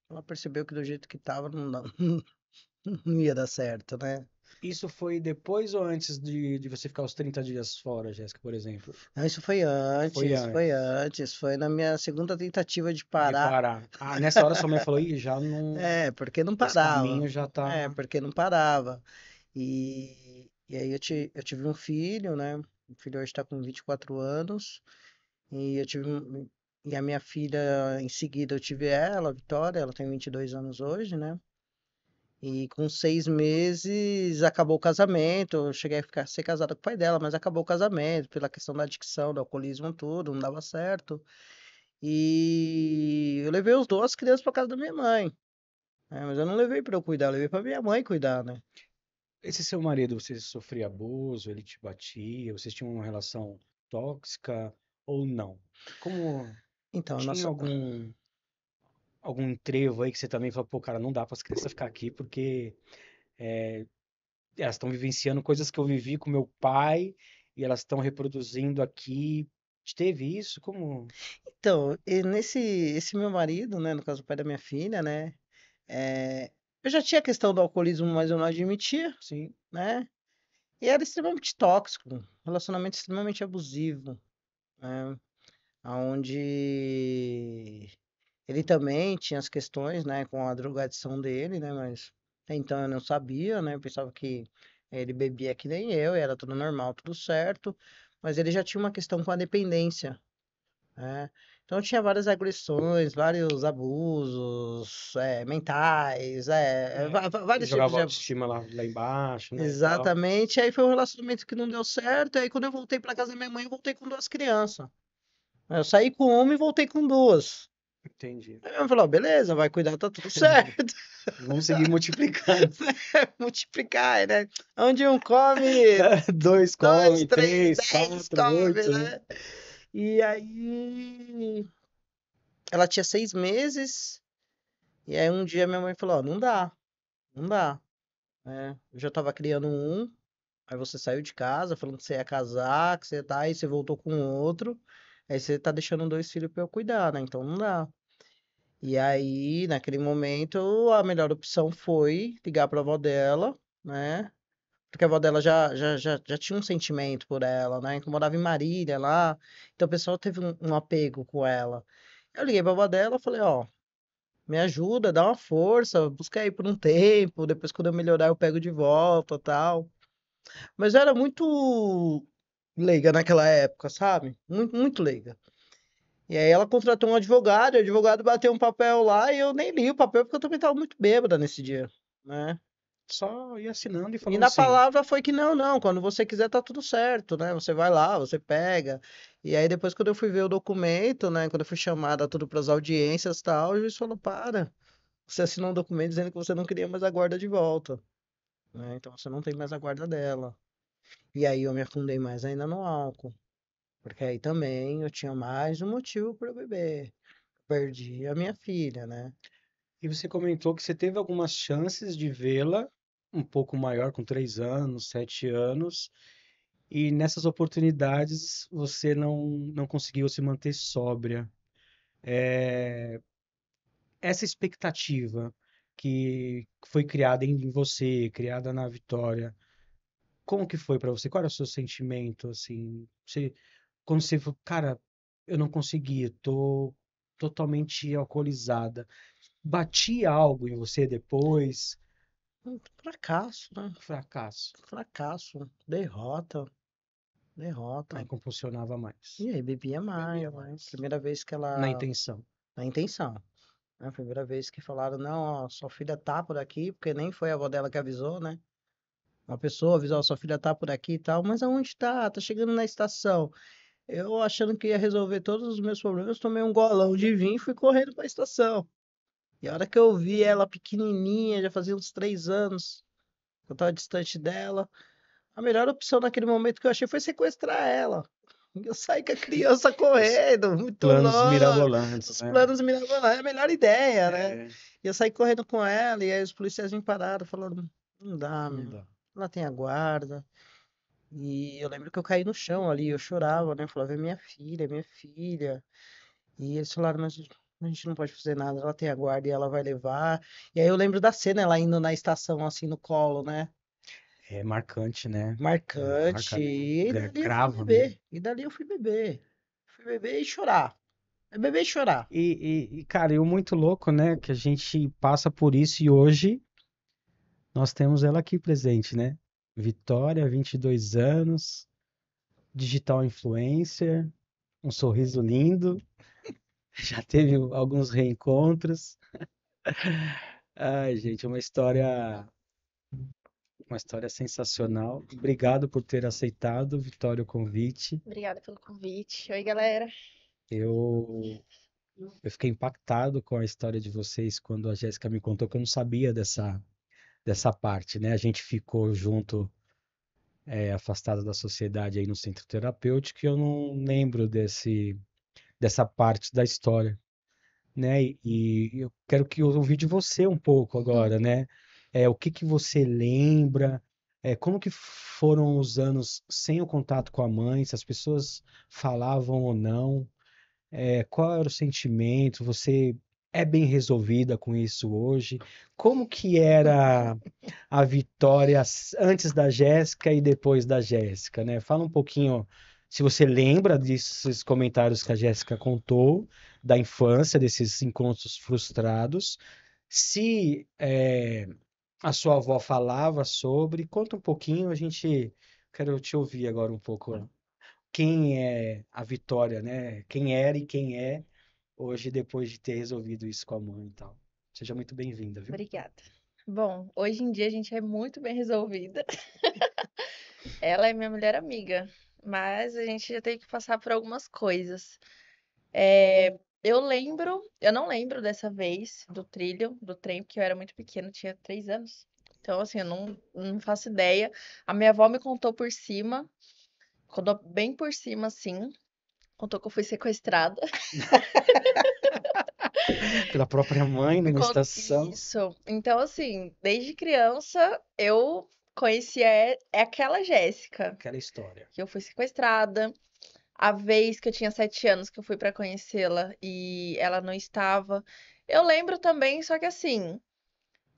Ela percebeu que do jeito que tava não ia dar certo, né? Isso foi depois ou antes de você ficar os 30 dias fora, Jéssica, por exemplo? Não, isso Foi foi antes antes, foi na minha segunda tentativa de de parar. parar. Ah, nessa hora sua mãe falou, ih, já não. É, porque não Esse parava. caminho já É, tá. porque não parava. E aí eu tive um filho, né? O filho hoje tá com 24 anos. E eu tive e a minha filha, em seguida, eu tive ela, a Vitória, ela tem 22 anos hoje, né? E com 6 meses acabou o casamento. Eu cheguei a ficar, ser casada com o pai dela, mas acabou o casamento pela questão da adicção, do alcoolismo, tudo, não dava certo. E eu levei os duas crianças para casa da minha mãe, né? Mas eu não levei para eu cuidar, eu levei para minha mãe cuidar, né? Esse seu marido, você sofria abuso, ele te batia, vocês tinham uma relação tóxica ou não? Como Então, a tinha nossa, algum trevo aí que você também falou, pô, cara, não dá para as crianças ficar aqui porque elas estão vivenciando coisas que eu vivi com meu pai e elas estão reproduzindo aqui. Teve isso? Como? então, e esse meu marido, né, no caso o pai da minha filha, né, eu já tinha a questão do alcoolismo, mas eu não admitia, Sim, né? E era extremamente tóxico, um relacionamento extremamente abusivo, né? Onde ele também tinha as questões, né, com a drogadição dele, né, mas até então eu não sabia, né, eu pensava que ele bebia que nem eu, e era tudo normal, tudo certo, mas ele já tinha uma questão com a dependência, né? Então tinha várias agressões, vários abusos, mentais, vários tipos jogava de autoestima lá embaixo, né, e tal. Exatamente. Aí foi um relacionamento que não deu certo. Aí quando eu voltei pra casa da minha mãe, eu voltei com duas crianças. Eu saí com uma e voltei com duas. Entendi. Aí minha mãe falou: "Ó, beleza, vai cuidar, tá tudo certo." Vamos seguir multiplicando. Multiplicar, né? Onde um come, Dois dois, come, três, três, 10 quatro, come, oito. né? E aí ela tinha 6 meses. E aí um dia minha mãe falou: Ó, não dá, não dá, né? Eu já tava criando um. Aí você saiu de casa falando que você ia casar, que você tá, aí você voltou com outro. Aí você tá deixando dois filhos pra eu cuidar, né? Então não dá. E aí, naquele momento, a melhor opção foi ligar pra avó dela, né? Porque a avó dela já tinha um sentimento por ela, né? Que morava em Marília lá. Então o pessoal teve um apego com ela. Eu liguei pra avó dela e falei, ó, me ajuda, dá uma força, busca aí por um tempo, depois quando eu melhorar eu pego de volta, tal. Mas eu era muito leiga naquela época, sabe? Muito, muito leiga. E aí ela contratou um advogado, e o advogado bateu um papel lá e eu nem li o papel porque eu também estava muito bêbada nesse dia, né? só ia assinando e E falando na sim. palavra foi que não, não, quando você quiser tá tudo certo, né? Você vai lá, você pega. E aí depois quando eu fui ver o documento, né, quando eu fui chamada tudo para as audiências e tal, o juiz falou: "Para. Você assinou um documento dizendo que você não queria mais a guarda de volta, né? Então você não tem mais a guarda dela". E aí eu me afundei mais ainda no álcool, porque aí também eu tinha mais um motivo para beber. Perdi a minha filha, né? E você comentou que você teve algumas chances de vê-la um pouco maior, com 3 anos, 7 anos, e nessas oportunidades você não conseguiu se manter sóbria. Essa expectativa que foi criada em você, criada na Vitória, como que foi para você? Qual era o seu sentimento, assim? Quando você falou, cara, eu não consegui, tô totalmente alcoolizada. Batia algo em você depois? Fracasso, né? Fracasso. Fracasso, derrota, Aí derrota. compulsionava mais. E aí bebia mais, Bebia né? mais. Primeira vez que Na ela, intenção. na intenção, né? Primeira vez que falaram, não, ó, sua filha tá por aqui, porque nem foi a avó dela que avisou, né? Uma pessoa avisou, ó, sua filha tá por aqui e tal, mas aonde tá? Tá chegando na estação. Eu achando que ia resolver todos os meus problemas, tomei um golão de vinho e fui correndo pra estação. E a hora que eu vi ela pequenininha, já fazia uns 3 anos, eu tava distante dela, a melhor opção naquele momento que eu achei foi sequestrar ela. Eu saí com a criança Os correndo, muito planos louco. mirabolantes, Os né? planos mirabolantes, é a melhor ideia, né? É, E eu saí correndo com ela, e aí os policiais me pararam, falaram, não dá, não meu. dá. Ela tem a guarda. E eu lembro que eu caí no chão ali, eu chorava, né? Eu falava, é minha filha, é minha filha. E eles falaram, mas a gente não pode fazer nada, ela tem a guarda e ela vai levar. E aí eu lembro da cena, ela indo na estação, assim, no colo, né? É marcante, né? Marcante. Marca, né? E dali eu fui Grava, né? beber. E dali eu fui beber. Fui beber e chorar. É beber e chorar. Cara, e o muito louco, né? Que a gente passa por isso e hoje nós temos ela aqui presente, né? Vitória, 22 anos, digital influencer, um sorriso lindo, já teve alguns reencontros. Ai, gente, uma história sensacional. Obrigado por ter aceitado, Vitória, o convite. Obrigada pelo convite. Oi, galera. Eu, eu fiquei impactado com a história de vocês quando a Jéssica me contou que eu não sabia dessa parte, né? A gente ficou junto, afastado da sociedade aí no centro terapêutico, e eu não lembro dessa parte da história, né? E eu quero que eu ouvir de você um pouco agora, né? O que que você lembra? Como que foram os anos sem o contato com a mãe? Se as pessoas falavam ou não? Qual era o sentimento? Você é bem resolvida com isso hoje? Como que era a Vitória antes da Jéssica e depois da Jéssica, né? Fala um pouquinho, se você lembra desses comentários que a Jéssica contou, da infância, desses encontros frustrados, se a sua avó falava sobre, conta um pouquinho, quero te ouvir agora um pouco. Quem é a Vitória, né? Quem era e quem é hoje depois de ter resolvido isso com a mãe e tal. Seja muito bem-vinda, viu? Obrigada. Bom, hoje em dia a gente é muito bem resolvida. Ela é minha melhor amiga, mas a gente já teve que passar por algumas coisas. Eu não lembro dessa vez do trilho, do trem, porque eu era muito pequena, tinha 3 anos. Então, assim, eu não faço ideia. A minha avó me contou por cima, contou bem por cima, assim. Contou que eu fui sequestrada. Pela própria mãe numa estação. Isso. Então, assim, desde criança eu conhecia aquela Jéssica, Aquela história. que eu fui sequestrada. A vez que eu tinha 7 anos que eu fui pra conhecê-la e ela não estava. Eu lembro também, só que assim,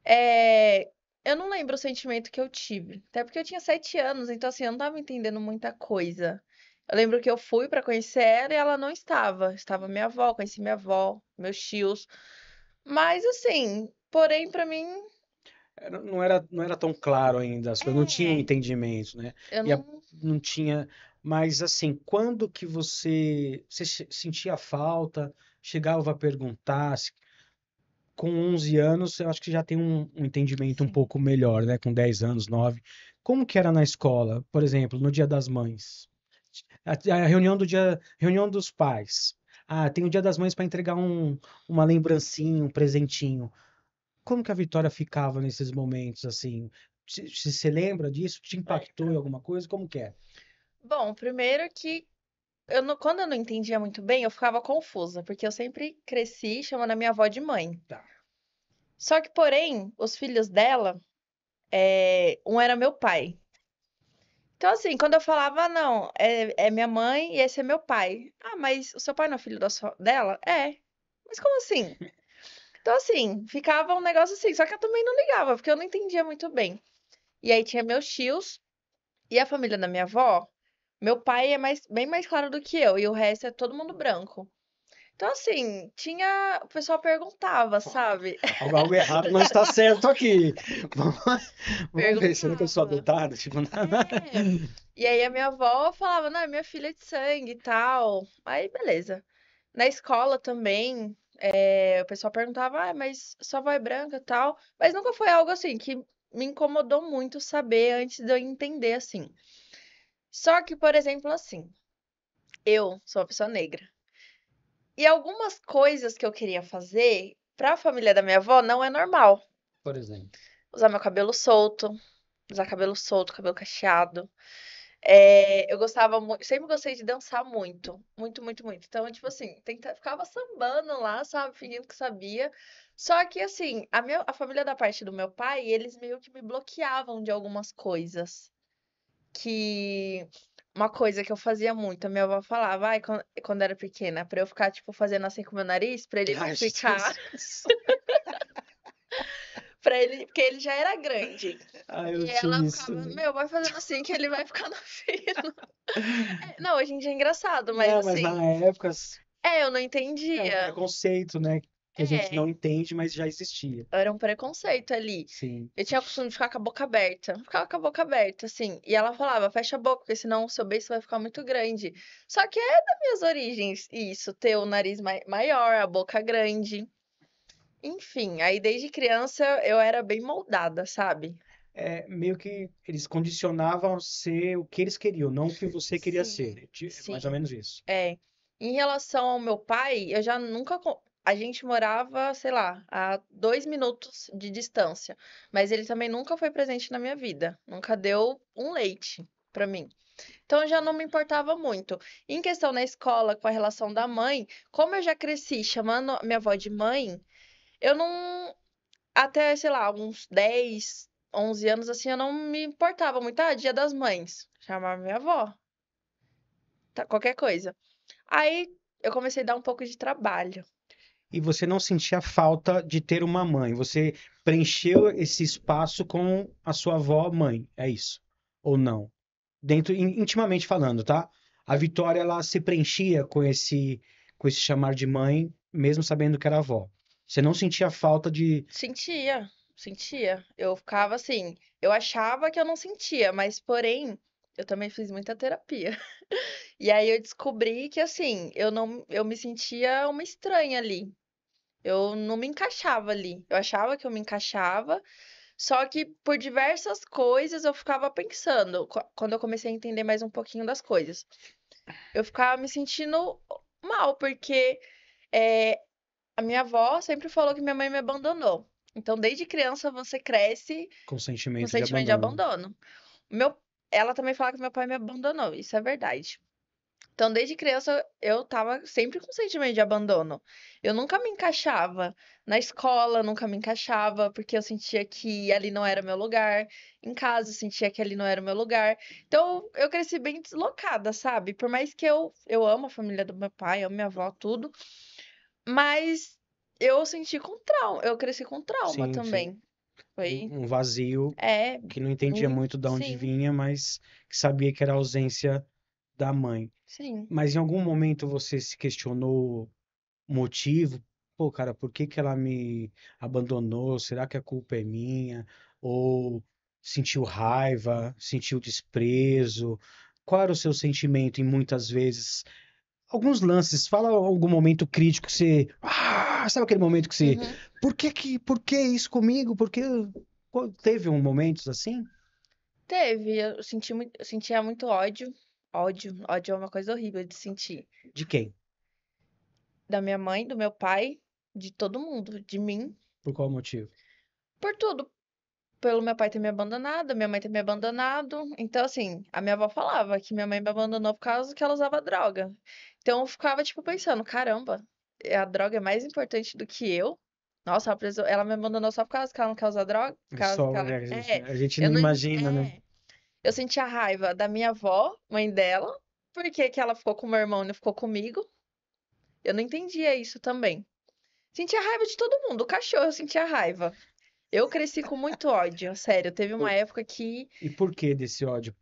é, eu não lembro o sentimento que eu tive. Até porque eu tinha 7 anos, então assim, eu não tava entendendo muita coisa. Eu lembro que eu fui pra conhecer ela e ela não estava. Estava minha avó, conheci minha avó, meus tios. Mas assim, porém pra mim, Não era tão claro ainda, as coisas não tinha é, entendimento, né? eu E não. não tinha, mas assim, quando que você sentia falta, chegava a perguntar, com 11 anos, eu acho que já tem um entendimento um Sim. pouco melhor, né? Com 10 anos, 9. Como que era na escola, por exemplo, no Dia das Mães? A reunião do dia, reunião dos pais. Ah, tem o Dia das Mães para entregar uma lembrancinha, um presentinho. Como que a Vitória ficava nesses momentos, assim? Se você lembra disso? Te impactou em alguma coisa? Como que é? Bom, primeiro que quando eu não entendia muito bem, eu ficava confusa, porque eu sempre cresci chamando a minha avó de mãe. Tá. Só que, porém, os filhos dela, um era meu pai. Então, assim, quando eu falava, não, é minha mãe e esse é meu pai. Ah, mas o seu pai não é filho dela? É. Mas como assim? Então, assim, ficava um negócio assim, só que eu também não ligava, porque eu não entendia muito bem. E aí tinha meus tios e a família da minha avó. Meu pai é bem mais claro do que eu, e o resto é todo mundo branco. Então, assim, o pessoal perguntava, sabe? Algo errado não está certo aqui. Vamos, vamos ver, será que eu sou Perguntava. adotado? Tipo, É. E aí a minha avó falava, não, é minha filha de sangue e tal. Aí, beleza. Na escola também, o pessoal perguntava, ah, mas sua avó é branca e tal. Mas nunca foi algo assim que me incomodou muito saber antes de eu entender assim. Só que, por exemplo, assim, eu sou uma pessoa negra. E algumas coisas que eu queria fazer para a família da minha avó não é normal. por exemplo. Usar meu cabelo solto, usar cabelo solto, cabelo cacheado. Eu gostava muito, sempre gostei de dançar muito, muito, muito, muito. Então, tipo assim, ficava sambando lá, sabe, fingindo que sabia. Só que assim, a família da parte do meu pai, eles meio que me bloqueavam de algumas coisas. Que uma coisa que eu fazia muito, a minha avó falava, ai, quando era pequena, pra eu ficar, tipo, fazendo assim com o meu nariz, pra ele não Ai, ficar, Jesus. pra ele, porque ele já era grande. Ai, eu E tinha ela isso ficava, também. meu, vai fazendo assim que ele vai ficando fino. Não, hoje em dia é engraçado, mas Não, mas assim, na época eu não é um entendia. preconceito, né? Que a gente não É, entende, mas já existia. era um preconceito ali. Sim. Eu tinha o costume de ficar com a boca aberta. Ficava com a boca aberta, assim. E ela falava, fecha a boca, porque senão o seu beiço vai ficar muito grande. Só que é das minhas origens isso, ter o nariz maior, a boca grande. Enfim, aí desde criança eu era bem moldada, sabe? É meio que eles condicionavam a ser o que eles queriam, não o que você queria Sim, ser. É mais ou sim. menos isso. É. Em relação ao meu pai, eu já nunca. A gente morava, sei lá, a 2 minutos de distância. Mas ele também nunca foi presente na minha vida. Nunca deu um leite pra mim. Então eu já não me importava muito. Em questão na escola, com a relação da mãe, como eu já cresci chamando minha avó de mãe, eu não. Até, sei lá, uns 10, 11 anos assim, eu não me importava muito. Ah, Dia das Mães. Chamava minha avó. Tá, qualquer coisa. Aí eu comecei a dar um pouco de trabalho. E você não sentia falta de ter uma mãe. Você preencheu esse espaço com a sua avó mãe. É isso? Ou não? Intimamente falando, tá? A Vitória, ela se preenchia com esse chamar de mãe, mesmo sabendo que era avó. Você não sentia falta de. Sentia, sentia. Eu ficava assim, eu achava que eu não sentia, mas porém, eu também fiz muita terapia. E aí eu descobri que assim, eu me sentia uma estranha ali. Eu não me encaixava ali. Eu achava que eu me encaixava, só que por diversas coisas eu ficava pensando, quando eu comecei a entender mais um pouquinho das coisas. Eu ficava me sentindo mal, porque é, a minha avó sempre falou que minha mãe me abandonou. Então, desde criança, você cresce Com com sentimento de sentimento de abandono. abandono. Meu, ela também fala que meu pai me abandonou, isso é verdade. Então, desde criança, eu tava sempre com sentimento de abandono. Eu nunca me encaixava na escola, nunca me encaixava, porque eu sentia que ali não era meu lugar. Em casa, eu sentia que ali não era o meu lugar. Então, eu cresci bem deslocada, sabe? Por mais que eu amo a família do meu pai, amo minha avó, tudo. Mas eu senti com trauma, eu cresci com trauma Sim, sim. também. Foi, Um vazio é, que não entendia muito de onde sim, vinha, mas que sabia que era a ausência da mãe. sim. Mas em algum momento você se questionou o motivo? Pô, cara, por que que ela me abandonou? Será que a culpa é minha? Ou sentiu raiva, sentiu desprezo? Qual era o seu sentimento em muitas vezes? Alguns lances, fala algum momento crítico que você pá, sabe aquele momento que você, Uhum. por que isso comigo? Por que teve um momentos assim? Teve, eu sentia muito ódio. Ódio é uma coisa horrível de sentir. De quem? Da minha mãe, do meu pai, de todo mundo, de mim, Por qual motivo? por tudo. Pelo meu pai ter me abandonado, minha mãe ter me abandonado. Então, assim, a minha avó falava que minha mãe me abandonou por causa que ela usava droga. Então, eu ficava, tipo, pensando, caramba, a droga é mais importante do que eu. Nossa, ela me abandonou só por causa que ela não quer usar droga? Por É causa só, que ela... né, É, a gente eu não não... imagina, né? É, eu sentia raiva da minha avó, mãe dela, porque que ela ficou com o meu irmão e não ficou comigo. Eu não entendia isso também. Sentia raiva de todo mundo. O cachorro eu sentia raiva. Eu cresci com muito ódio, sério. Teve uma época que, E por que desse ódio?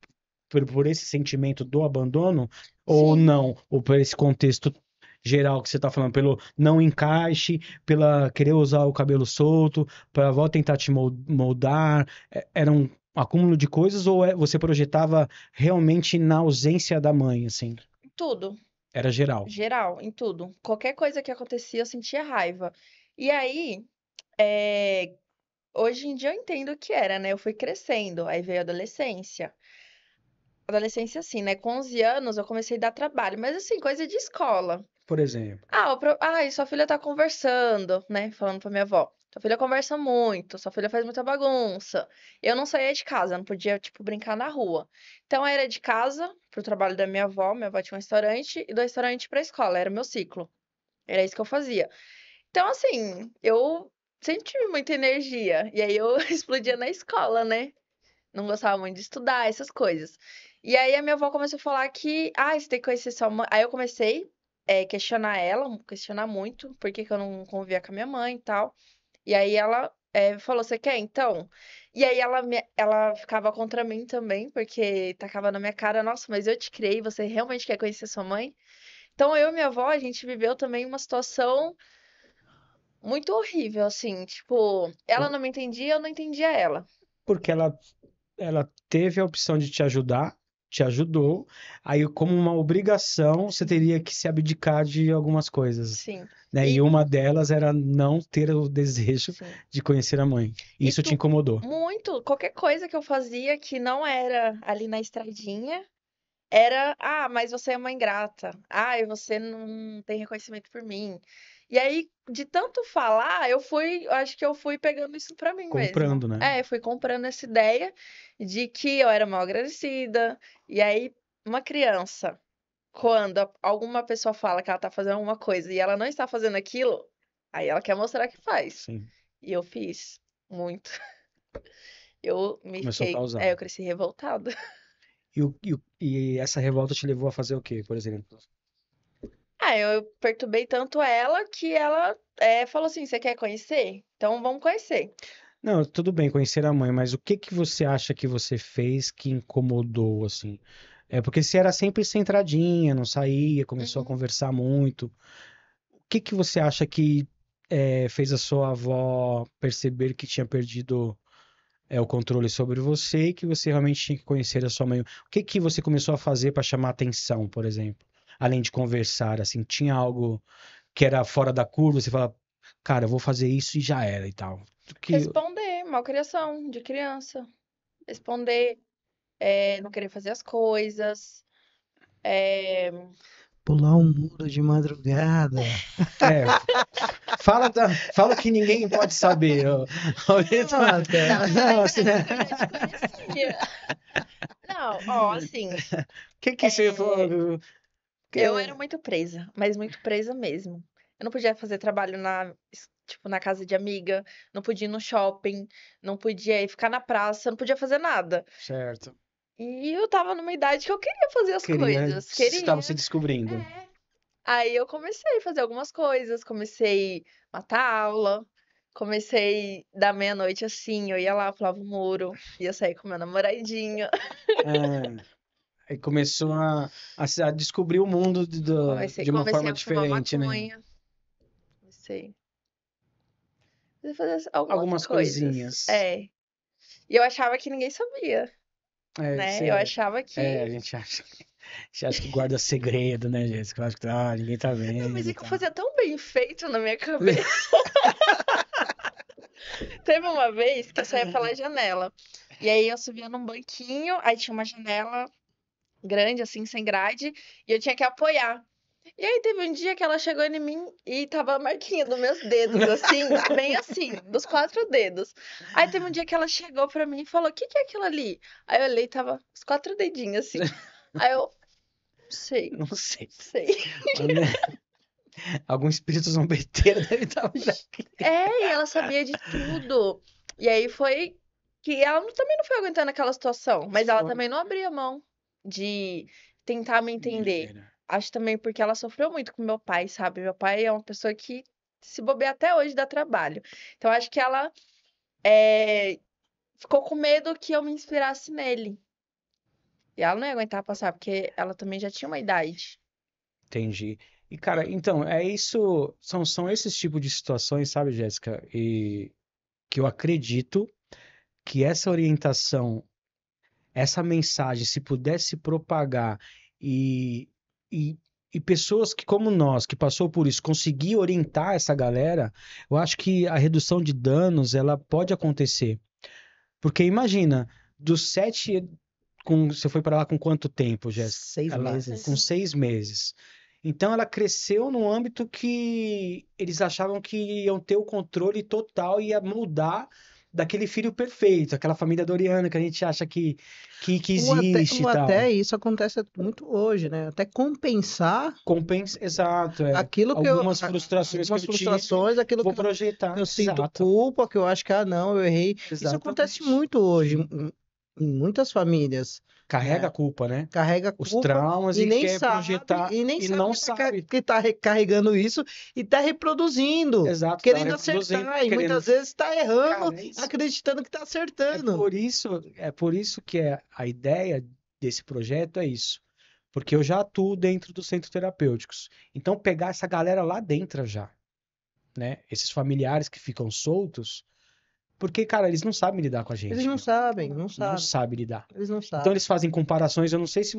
Por esse sentimento do abandono? Ou sim, não? Ou por esse contexto geral que você tá falando? Pelo não encaixe, pela querer usar o cabelo solto, para a avó tentar te moldar? Era um acúmulo de coisas ou você projetava realmente na ausência da mãe, assim? em tudo, Era geral. geral, em tudo. Qualquer coisa que acontecia, eu sentia raiva. E aí, é, hoje em dia eu entendo o que era, né? Eu fui crescendo, aí veio a adolescência. Adolescência, assim, né? Com 11 anos eu comecei a dar trabalho, mas assim, coisa de escola. Por exemplo. Ai, sua filha tá conversando, né? Falando pra minha avó. Sua filha conversa muito, sua filha faz muita bagunça. Eu não saía de casa, não podia, tipo, brincar na rua. Então, eu era de casa pro trabalho da minha avó tinha um restaurante, e do restaurante pra escola, era o meu ciclo. Era isso que eu fazia. Então, assim, eu sempre tive muita energia, e aí eu explodia na escola, né? Não gostava muito de estudar, essas coisas. E aí a minha avó começou a falar que, você tem que conhecer sua mãe. Aí eu comecei questionar ela, questionar muito, por que que eu não convivia com a minha mãe e tal. E aí ela falou, você quer então? E aí ela ficava contra mim também, porque tacava na minha cara, nossa, mas eu te criei, você realmente quer conhecer sua mãe? Então eu e minha avó, a gente viveu também uma situação muito horrível, assim, tipo, ela não me entendia, eu não entendia ela. Porque ela teve a opção de te ajudar, te ajudou, aí como uma obrigação você Sim, teria que se abdicar de algumas coisas, sim. né? E E uma delas era não ter o desejo sim. de conhecer a mãe. E Isso te incomodou. muito, qualquer coisa que eu fazia que não era ali na estradinha, era, mas você é uma ingrata. E você não tem reconhecimento por mim. E aí, de tanto falar, acho que eu fui pegando isso pra mim mesmo. Comprando, né? Fui comprando essa ideia de que eu era mal agradecida. E aí, uma criança, quando alguma pessoa fala que ela tá fazendo alguma coisa e ela não está fazendo aquilo, aí ela quer mostrar que faz. Sim, E eu fiz muito. começou a causar. Eu cresci revoltada. E essa revolta te levou a fazer o quê, por exemplo? Eu perturbei tanto ela que ela falou assim: você quer conhecer? Então vamos conhecer. Não, tudo bem conhecer a mãe, mas o que que você acha que você fez que incomodou, assim? É porque você era sempre centradinha, não saía, começou a Uhum. conversar muito. O que que você acha que fez a sua avó perceber que tinha perdido o controle sobre você e que você realmente tinha que conhecer a sua mãe? O que que você começou a fazer para chamar atenção, por exemplo? Além de conversar, assim, tinha algo que era fora da curva, você fala, cara, eu vou fazer isso e já era e tal. Que Responder, malcriação de criança. Responder, não querer fazer as coisas. É... Pular um muro de madrugada. é, fala que ninguém pode saber. Ó. Não, mas Não, aí assim, na época eu já te conhecia. Não, ó, assim, que você é, falou? eu era muito presa, mas muito presa mesmo. Eu não podia fazer trabalho tipo, na casa de amiga, não podia ir no shopping, não podia ir ficar na praça, não podia fazer nada. Certo. E eu tava numa idade que eu queria fazer as Queria, coisas, estava se queria. descobrindo. É. Aí eu comecei a fazer algumas coisas, comecei a matar aula, comecei da meia-noite assim, eu ia lá, pulava o muro, ia sair com meu namoradinho. É, aí começou a descobrir o mundo de uma Comecei forma a fumar diferente, né? maconha, comecei a fazer algumas Algumas coisas. coisinhas. É. E eu achava que ninguém sabia, É, né? Eu achava a que gente acha. Você acha que guarda segredo, né, Jéssica? Eu acho que ninguém tá Não, vendo mas é e que eu tal. fazia tão bem feito na minha cabeça. Teve uma vez que eu saía pela janela. E aí eu subia num banquinho, aí tinha uma janela grande, assim, sem grade, e eu tinha que apoiar. E aí teve um dia que ela chegou em mim e tava a marquinha dos meus dedos, assim, bem assim, dos 4 dedos. Aí teve um dia que ela chegou pra mim e falou: o que que é aquilo ali? Aí eu olhei e tava os 4 dedinhos, assim. Aí eu, não sei, Não sei. sei. Mas, né, algum espírito zombeteiro deve estar por aqui. É, e ela sabia de tudo. E aí foi que ela também não foi aguentando aquela situação, mas ela Foi. também não abria mão de tentar me entender. Mentira. Acho também porque ela sofreu muito com meu pai, sabe? Meu pai é uma pessoa que se bobear até hoje dá trabalho. Então acho que ela ficou com medo que eu me inspirasse nele. E ela não ia aguentar passar, porque ela também já tinha uma idade. Entendi. E, cara, então, é isso. São esses tipos de situações, sabe, Jéssica? E que eu acredito que essa orientação, essa mensagem, se pudesse propagar e, e, e pessoas que, como nós, que passou por isso, conseguir orientar essa galera, eu acho que a redução de danos, ela pode acontecer. Porque imagina, dos 7, você foi para lá com quanto tempo, Jéssica? 6 meses. Com 6 meses. Então ela cresceu num âmbito que eles achavam que iam ter o controle total e ia mudar daquele filho perfeito, aquela família Doriana que a gente acha que existe e tal. Até isso acontece muito hoje, né? Até compensar Exato, é. aquilo que Algumas frustrações que algumas eu tive, frustrações, aquilo vou que projetar. eu sinto Exato. culpa, que eu acho que, não, eu errei. Isso acontece Exatamente. muito hoje em muitas famílias, Carrega a né? culpa, né? Carrega Os culpa traumas e quer projetar e nem e sabe não que sabe. que tá carregando isso e tá reproduzindo, Exato, tá querendo reproduzindo, acertar, e querendo. muitas vezes tá errando, Cara, é isso. acreditando que tá acertando. É por isso que a ideia desse projeto é isso. Porque eu já atuo dentro dos centros terapêuticos. Então, pegar essa galera lá dentro já, né? Esses familiares que ficam soltos, porque, cara, eles não sabem lidar com a Eles gente, não meu. sabem, não Não sabem, sabem lidar. eles não Então, sabem. eles fazem comparações. Eu não sei se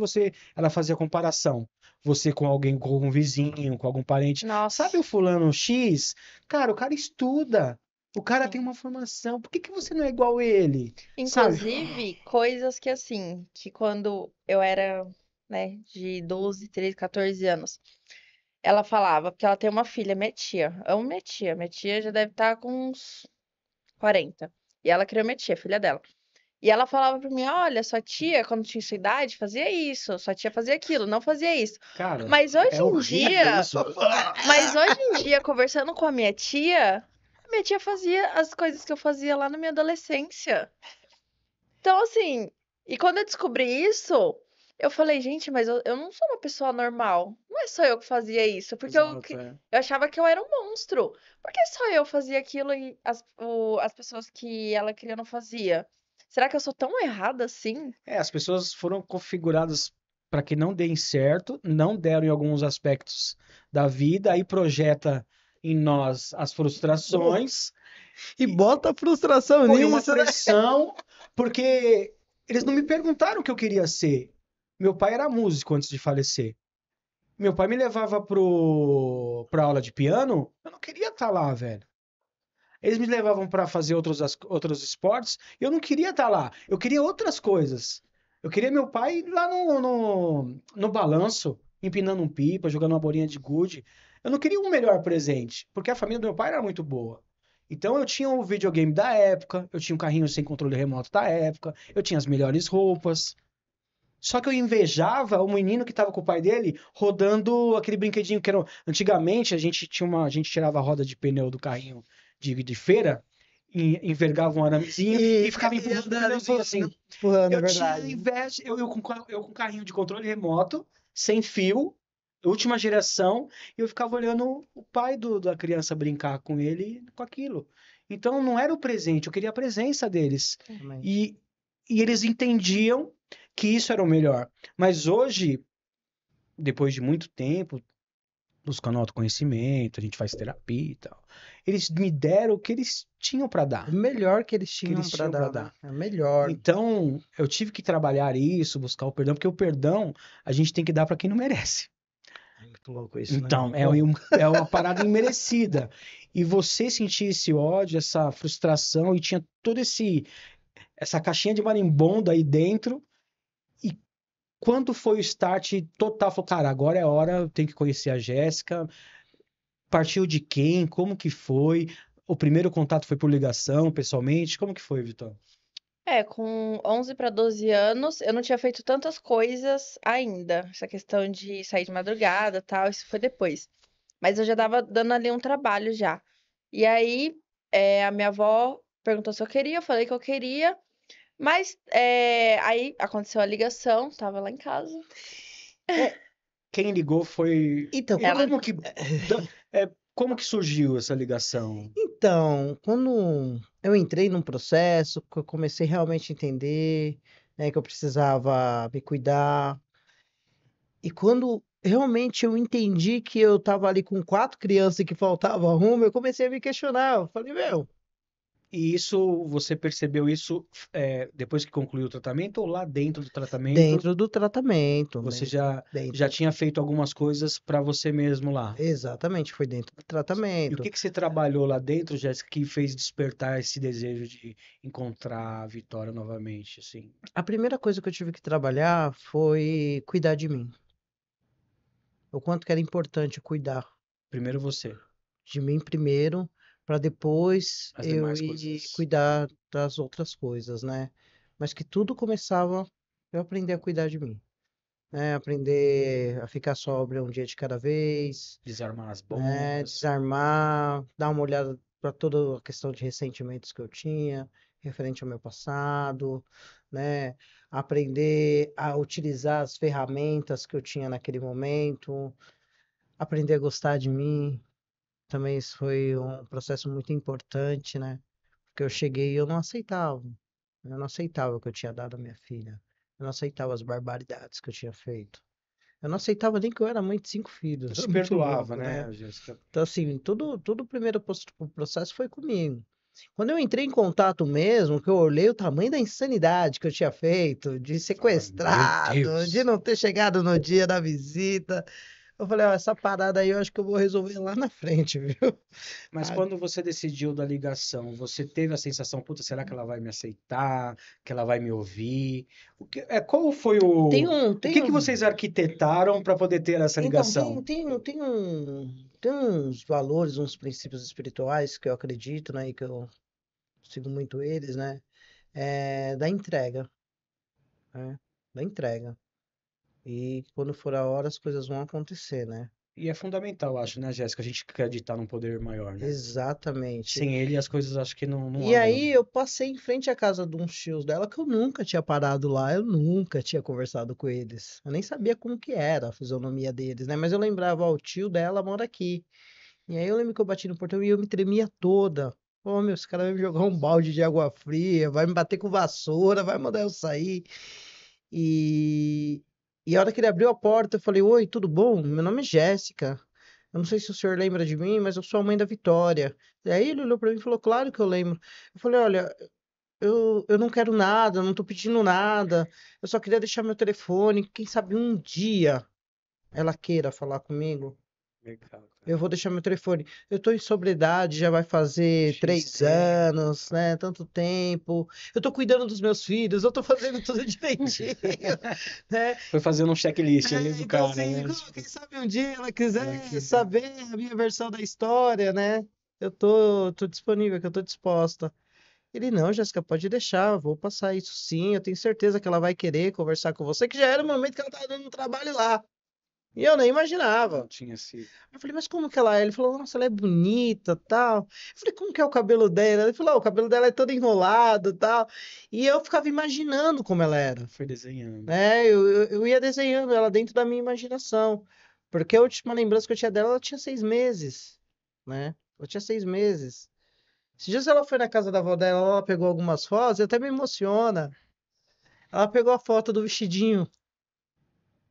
ela fazia comparação. Você com alguém, com algum vizinho, com algum parente. Sabe o Nossa, fulano X? Cara, o cara estuda. O cara tem sim. uma formação. Por que que você não é igual ele? Sabe? Inclusive, coisas que assim, que quando eu era, né, de 12, 13, 14 anos, ela falava, porque ela tem uma filha, minha tia, amo minha tia já deve estar com uns 40. E ela criou minha tia, filha dela. E ela falava pra mim, olha, sua tia, quando tinha sua idade, fazia isso, sua tia fazia aquilo, não fazia isso. Cara, Mas hoje é em horrível dia, isso. mas hoje em dia, conversando com a minha tia fazia as coisas que eu fazia lá na minha adolescência. Então, assim, e quando eu descobri isso, eu falei, gente, mas eu não sou uma pessoa normal. Não é só eu que fazia isso, porque Exato, é. eu achava que eu era um monstro. Por que só eu fazia aquilo e as pessoas que ela queria não fazia? Será que eu sou tão errada assim? As pessoas foram configuradas para que não deem certo, não deram em alguns aspectos da vida, aí projeta em nós as frustrações E bota a frustração põe uma nisso, né? pressão, porque eles não me perguntaram o que eu queria ser. Meu pai era músico antes de falecer. Meu pai me levava pra aula de piano, eu não queria estar lá, velho. Eles me levavam para fazer outros esportes e eu não queria estar lá. Eu queria outras coisas. Eu queria meu pai lá no balanço, empinando um pipa, jogando uma bolinha de gude. Eu não queria um melhor presente, porque a família do meu pai era muito boa. Então eu tinha o videogame da época, eu tinha um carrinho sem controle remoto da época, eu tinha as melhores roupas. Só que eu invejava o menino que estava com o pai dele rodando aquele brinquedinho que era. Antigamente a gente tirava a roda de pneu do carrinho de feira, envergava um aramezinho e ficava empurrando o pneuzinho assim. Empurrando, é Eu tinha verdade. inveja, eu com carrinho de controle remoto, sem fio, última geração, e eu ficava olhando o pai da criança brincar com ele, com aquilo. Então não era o presente, eu queria a presença deles. Realmente. E eles entendiam que isso era o melhor. Mas hoje, depois de muito tempo, buscando autoconhecimento, a gente faz terapia e tal. Eles me deram o que eles tinham para O dar. melhor que eles Que tinham eles pra tinham para dar, né? dar. É o melhor. Então, eu tive que trabalhar isso, buscar o perdão, porque o perdão a gente tem que dar para quem não merece. É muito louco isso, né? Então, é uma parada imerecida. E você sentir esse ódio, essa frustração, e tinha toda essa caixinha de marimbondo aí dentro. E quando foi o start total, falou, cara, agora é a hora, eu tenho que conhecer a Jéssica. Partiu de quem? Como que foi? O primeiro contato foi por ligação, pessoalmente? Como que foi, Vitor? Com 11 para 12 anos, eu não tinha feito tantas coisas ainda. Essa questão de sair de madrugada, tal, isso foi depois. Mas eu já estava dando ali um trabalho já. E aí, a minha avó perguntou se eu queria, eu falei que eu queria. Mas aí aconteceu a ligação, tava lá em casa. Quem ligou foi. Então, E Ela, como que surgiu essa ligação? quando eu entrei num processo, que eu comecei realmente a entender, né, que eu precisava me cuidar, e quando realmente eu entendi que eu estava ali com 4 crianças e que faltava uma, eu comecei a me questionar. Eu falei, meu, E isso, você percebeu isso depois que concluiu o tratamento ou lá dentro do tratamento dentro do tratamento, você já dentro, tinha feito algumas coisas para você mesmo lá? exatamente, foi dentro do E o tratamento. que que você trabalhou lá dentro, Jéssica, que fez despertar esse desejo de encontrar a Vitória novamente, assim? A primeira coisa que eu tive que trabalhar foi cuidar de mim. O quanto que era importante cuidar Primeiro você, de mim primeiro, para depois as eu demais ir coisas. cuidar das outras coisas, né? Mas que tudo começava eu aprender a cuidar de mim, né? Aprender a ficar sóbrio um dia de cada vez, Desarmar as né? bombas. Desarmar, dar uma olhada para toda a questão de ressentimentos que eu tinha, referente ao meu passado, né? Aprender a utilizar as ferramentas que eu tinha naquele momento, aprender a gostar de mim. Também isso foi um processo muito importante, né? Porque eu cheguei e eu não aceitava. Eu não aceitava o que eu tinha dado à minha filha. Eu não aceitava as barbaridades que eu tinha feito. Eu não aceitava nem que eu era mãe de 5 filhos. Não Era se muito perdoava, louco, né? né, Jéssica? Então, assim, tudo o primeiro processo foi comigo. Quando eu entrei em contato mesmo, que eu olhei o tamanho da insanidade que eu tinha feito, de Fala, meu sequestrado, de Deus. não ter chegado no dia da visita, eu falei, ó, essa parada aí eu acho que eu vou resolver lá na frente, viu? Mas Ah, quando você decidiu da ligação, você teve a sensação, puta, será que ela vai me aceitar? Que ela vai me ouvir? Qual foi Tem um, o tem que que um, vocês arquitetaram para poder ter essa então, ligação? tem uns valores, uns princípios espirituais que eu acredito, né, e que eu sigo muito eles, né, da entrega, né, da entrega. E quando for a hora, as coisas vão acontecer, né? E é fundamental, acho, né, Jéssica, a gente acreditar num poder maior, né? Exatamente. Sem ele, as coisas acho que não E andam. aí eu passei em frente à casa de uns tios dela que eu nunca tinha parado lá, eu nunca tinha conversado com eles. Eu nem sabia como que era a fisionomia deles, né? Mas eu lembrava, ó, o tio dela mora aqui. E aí eu lembro que eu bati no portão e eu me tremia toda. Ô, meu, esse cara vai me jogar um balde de água fria, vai me bater com vassoura, vai mandar eu sair. E, e a hora que ele abriu a porta, eu falei, oi, tudo bom? Meu nome é Jéssica. Eu não sei se o senhor lembra de mim, mas eu sou a mãe da Vitória. E aí ele olhou pra mim e falou, claro que eu lembro. Eu falei, olha, eu não quero nada, não tô pedindo nada. Eu só queria deixar meu telefone. Quem sabe um dia ela queira falar comigo. Legal, Eu cara. vou deixar meu telefone. Eu tô em sobriedade, já vai fazer X 3 tempo. anos, né? Tanto tempo. Eu tô cuidando dos meus filhos, eu tô fazendo tudo direitinho, né? Foi fazendo um checklist ali pro Então, cara, assim, né? Tipo, quem sabe um dia ela ela quiser que saber a minha versão da história, né? Eu tô disponível, que eu tô disposta. Ele, não, Jéssica, pode deixar, eu vou passar isso sim, eu tenho certeza que ela vai querer conversar com você, que já era o momento que ela tava dando um trabalho lá. E eu nem não imaginava. tinha sido. Eu falei, mas como que ela é? Ele falou, nossa, ela é bonita, tal. Eu falei, como que é o cabelo dela? Ele falou, o cabelo dela é todo enrolado, tal. E eu ficava imaginando como ela era, Foi desenhando. né? Eu ia desenhando ela dentro da minha imaginação. Porque a última lembrança que eu tinha dela, ela tinha 6 meses, né? Ela tinha 6 meses. Esses dias ela foi na casa da avó dela, ela pegou algumas fotos, e até me emociona. Ela pegou a foto do vestidinho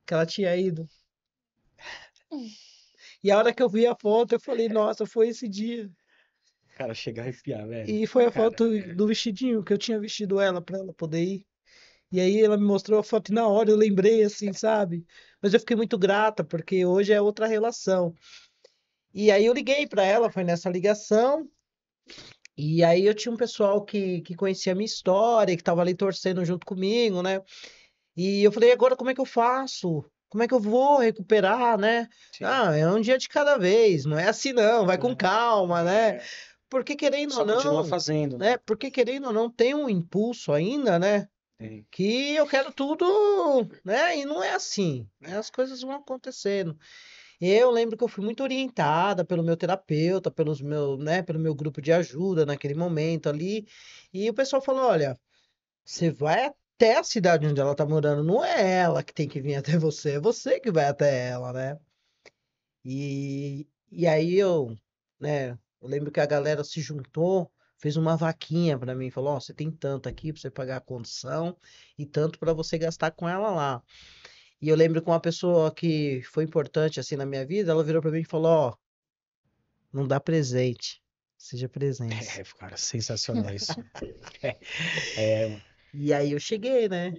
que ela tinha ido. E a hora que eu vi a foto, eu falei, nossa, foi esse dia. Cara, chega a arrepiar, velho. E foi a Cara, foto do vestidinho, que eu tinha vestido ela pra ela poder ir. E aí ela me mostrou a foto e na hora eu lembrei, assim, sabe? Mas eu fiquei muito grata, porque hoje é outra relação. E aí eu liguei pra ela, foi nessa ligação. E aí eu tinha um pessoal que conhecia a minha história, que tava ali torcendo junto comigo, né? E eu falei, agora como é que eu faço? Como é que eu vou recuperar, né? sim. Ah, é um dia de cada vez, não é assim não, vai com É. calma, né? É, Porque querendo só ou continua não, fazendo, né? né? Porque querendo ou não, tem um impulso ainda, né? Tem. Que eu quero tudo, né? E não é assim, né? As coisas vão acontecendo. Eu lembro que eu fui muito orientada pelo meu terapeuta, pelo meu grupo de ajuda naquele momento ali. E o pessoal falou: olha, você vai até a cidade onde ela tá morando, não é ela que tem que vir até você, é você que vai até ela, né? E aí né, eu lembro que a galera se juntou, fez uma vaquinha pra mim, falou: ó, você tem tanto aqui pra você pagar a condução e tanto pra você gastar com ela lá. E eu lembro que uma pessoa que foi importante assim na minha vida, ela virou pra mim e falou: ó, não dá presente, seja presença. É, cara, sensacional isso. É, E aí eu cheguei, né?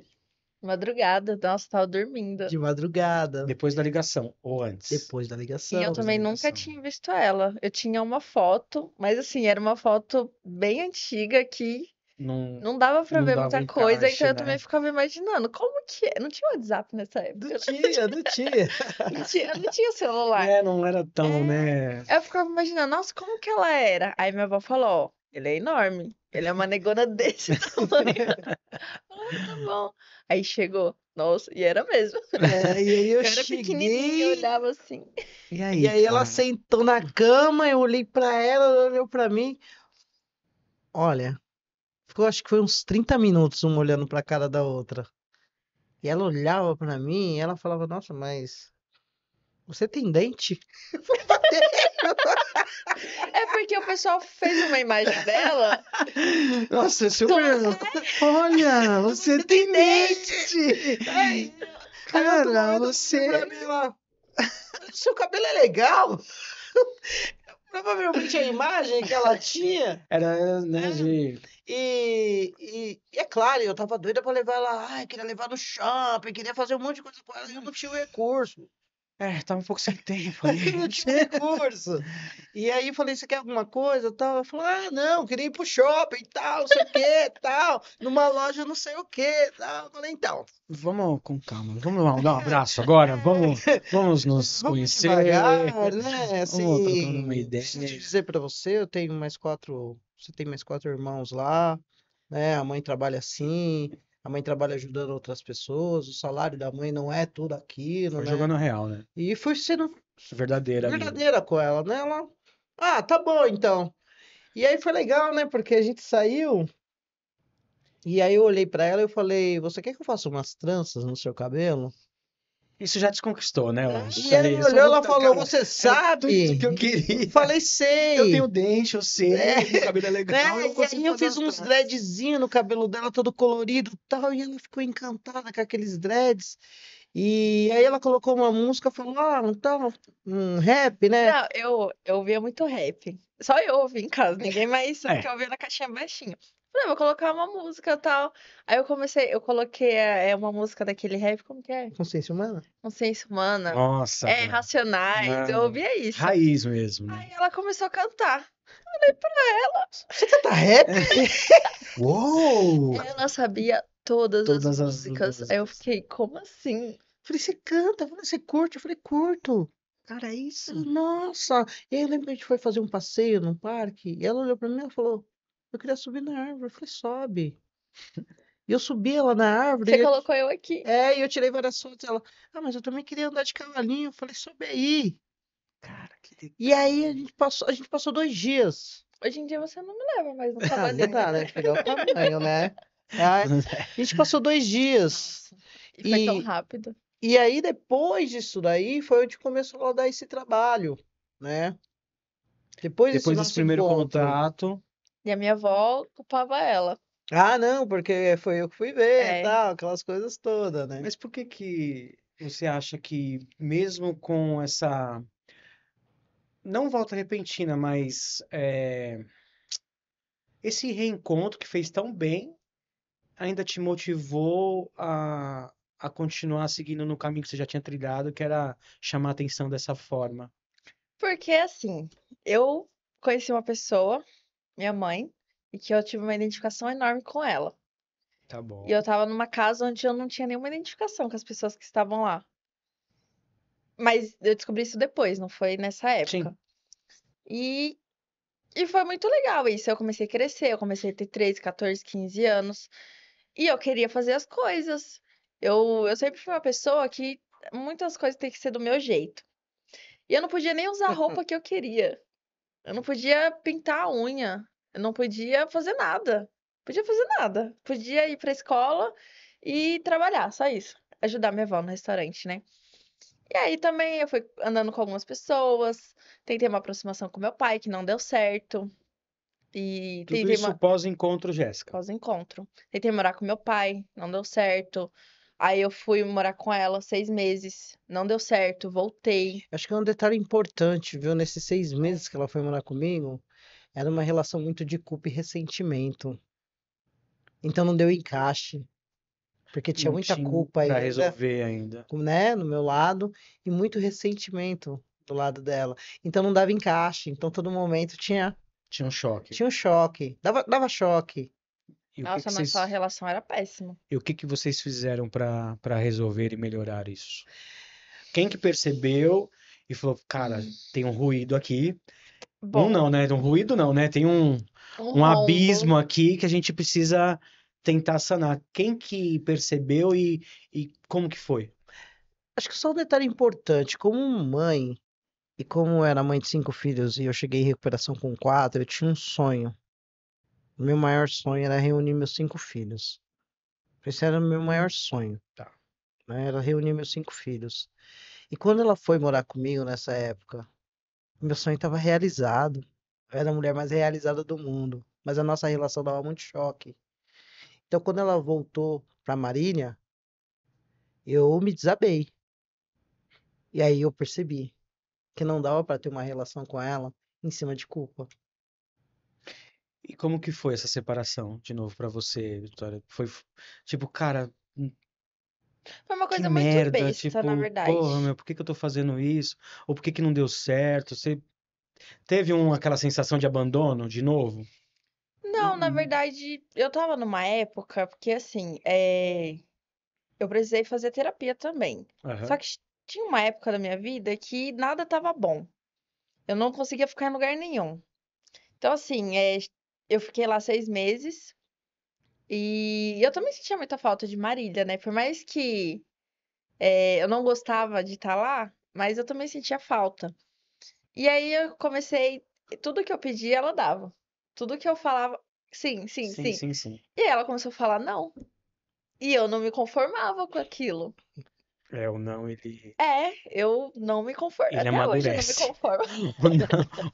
Madrugada, nossa, tava dormindo. De madrugada, depois da ligação, ou antes. depois da E eu ligação. Depois da também nunca ligação. tinha visto ela. Eu tinha uma foto, mas assim, era uma foto bem antiga que Não, não dava pra não ver dava muita coisa, então encaixe, eu também né? ficava imaginando como que é. Não tinha WhatsApp nessa Não época, tinha, não tinha. não tinha celular. É, não era tão, É, né? eu ficava imaginando, nossa, como que ela era? Aí minha avó falou, ó, ele é enorme, ele é uma negona desse tamanho. Ah, tá bom. Aí chegou, nossa, e era mesmo. É, e aí eu Eu era pequenininha, eu cheguei, olhava assim. E e aí, aí ela cara? sentou na cama, eu olhei pra ela, ela olhou pra mim. Olha, ficou, acho que foi uns 30 minutos uma olhando pra cara da outra. E ela olhava pra mim e ela falava: nossa, mas você tem dente? Eu falei: É porque o pessoal fez uma imagem dela. Nossa, com- super. Olha, você Você tem tem dente! dente! Aí a outra Cara, momento olhou pra você. mim lá. Seu cabelo é legal? Provavelmente a imagem que ela tinha. Era, né, É. de. E é claro, eu tava doida pra levar ela. Ai, queria levar no shopping, queria fazer um monte de coisa com ela e eu não tinha o recurso. É, tava um pouco sem tempo ali. Eu não tinha o recurso. E aí eu falei: você quer alguma coisa? Tal. Ela falou: ah, não, queria ir pro shopping e tal, não sei o que, tal. Numa loja não sei o que, tal. Eu falei: então, Vamos com calma. Vamos lá, dar um abraço agora. Vamos nos vamos conhecer. devagar, né? Vamos trocando uma Assim, ideia. preciso te dizer pra você, eu tenho mais quatro, você tem mais quatro irmãos lá, né? A mãe trabalha assim, a mãe trabalha ajudando outras pessoas, o salário da mãe não é tudo aquilo, Foi né? jogando real, né? E fui sendo Verdadeira ali. verdadeira com ela, né? Ela, ah, tá bom então. E aí foi legal, né? Porque a gente saiu e aí eu olhei pra ela e eu falei: você quer que eu faça umas tranças no seu cabelo? Isso já desconquistou, né? Eu acho. E Isso aí. ela Eu só olhou, vou ela dar, falou: cara. você Era tudo que eu sabe? Eu queria. falei: Eu tenho sei. dente, eu sei. Meu cabelo é legal, Né? eu E consigo aí eu fazer fiz as uns tranças. dreadzinhos no cabelo dela, todo colorido e tal, e ela ficou encantada com aqueles dreads. E aí ela colocou uma música, falou: ah, não tá um rap, né? Não, eu ouvia muito rap. Só eu ouvia em casa, ninguém mais, porque É, eu ouvia na caixinha baixinha. Falei, vou colocar uma música e tal. Aí eu coloquei uma música daquele rap, como que é? Consciência humana? Consciência Humana. nossa, É, velho. Racionais, eu Não, ouvia isso. raiz mesmo, né? Aí ela começou a cantar. Falei pra ela. Você canta rap? Uou! Ela sabia todas as Todas as músicas. Aí eu músicas. fiquei, como assim? Falei: você canta? Eu falei: você curte? Eu falei: curto. Cara, é isso. Ela, nossa. E aí eu lembro que a gente foi fazer um passeio no parque, e ela olhou pra mim e falou: eu queria subir na árvore. Eu falei: sobe. E eu subi ela na árvore, Você colocou eu aqui. e eu tirei várias fotos. Ela: ah, mas eu também queria andar de cavalinho. Eu falei: sobe aí. Cara, que E aí a gente passou 2 dias. Hoje em dia você não me leva mais no Ah, não cavalinho. dá, né, filho? É o tamanho, né? Ah, a gente passou 2 dias. Nossa. E foi tão E, rápido. e aí, depois disso daí, foi onde começou a dar esse trabalho, né? Depois desse Depois desse nosso primeiro encontro. contato, E a minha avó culpava ela. Ah, não, porque foi eu que fui ver, É. tal, aquelas coisas todas, né? mas por que que você acha que mesmo com essa não volta repentina, mas esse reencontro que fez tão bem ainda te motivou a continuar seguindo no caminho que você já tinha trilhado, que era chamar atenção dessa forma. Porque assim, eu conheci uma pessoa, minha mãe, e que eu tive uma identificação enorme com ela. Tá E eu bom. tava numa casa onde eu não tinha nenhuma identificação com as pessoas que estavam lá. Mas eu descobri isso depois, não foi nessa Sim. época. E, e foi muito legal isso. Eu comecei a crescer, eu comecei a ter 13, 14, 15 anos. E eu queria fazer as coisas. Eu sempre fui uma pessoa que muitas coisas têm que ser do meu jeito. E eu não podia nem usar a roupa que eu queria. Eu não podia pintar a unha. Eu não podia fazer nada. Podia fazer nada. Podia ir pra escola e trabalhar, só isso. Ajudar minha avó no restaurante, né? E aí também eu fui andando com algumas pessoas, tentei uma aproximação com meu pai, que não deu certo. E Tudo tentei isso uma pós-encontro, Jéssica. pós-encontro. Tentei morar com meu pai, não deu certo. Aí eu fui morar com ela 6 meses, não deu certo, voltei. Acho que é um detalhe importante, viu? Nesses 6 meses que ela foi morar comigo, era uma relação muito de culpa e ressentimento. Então não deu encaixe, porque tinha Não muita tinha culpa para ainda, resolver ainda. né, no meu lado, e muito ressentimento do lado dela. Então não dava encaixe. Então todo momento tinha, Tinha um choque. tinha um choque, dava choque. E o que Nossa, que nossa vocês, relação era péssima. e o que que vocês fizeram para resolver e melhorar isso? Quem que percebeu e falou, cara, tem um ruído aqui. Um Bom, não, né? Um ruído não, né? Tem um um rombo. abismo aqui que a gente precisa tentar sanar. Quem que percebeu e como que foi? Acho que só um detalhe importante, como mãe, e como eu era mãe de 5 filhos e eu cheguei em recuperação com 4, eu tinha um sonho. O meu maior sonho era reunir meus 5 filhos. Esse era o meu maior sonho, Tá. né? Era reunir meus 5 filhos. E quando ela foi morar comigo nessa época, meu sonho estava realizado. Eu era a mulher mais realizada do mundo. Mas a nossa relação dava muito choque. Então, quando ela voltou para Marília, eu me desabei. E aí eu percebi que não dava para ter uma relação com ela em cima de culpa. E como que foi essa separação, de novo, pra você, Vitória? Foi tipo, cara, Foi uma que coisa muito merda, besta, na tipo, porra, verdade. meu, por que que eu tô fazendo isso? Ou por que que não deu certo? Você teve aquela sensação de abandono de novo? Não, na verdade, eu tava numa época, porque assim, eu precisei fazer terapia também. Só Aham. que tinha uma época da minha vida que nada tava bom. Eu não conseguia ficar em lugar nenhum. Então, assim, eu fiquei lá 6 meses e eu também sentia muita falta de Marília, né? Por mais que eu não gostava de estar lá, mas eu também sentia falta. E aí eu comecei, tudo que eu pedia, ela dava. Tudo que eu falava, sim, sim, Sim, sim. sim, sim. E aí ela começou a falar não. E eu não me conformava com aquilo. É, o não, Eu não me conformo. ele Até hoje eu não me amadurece. conformo.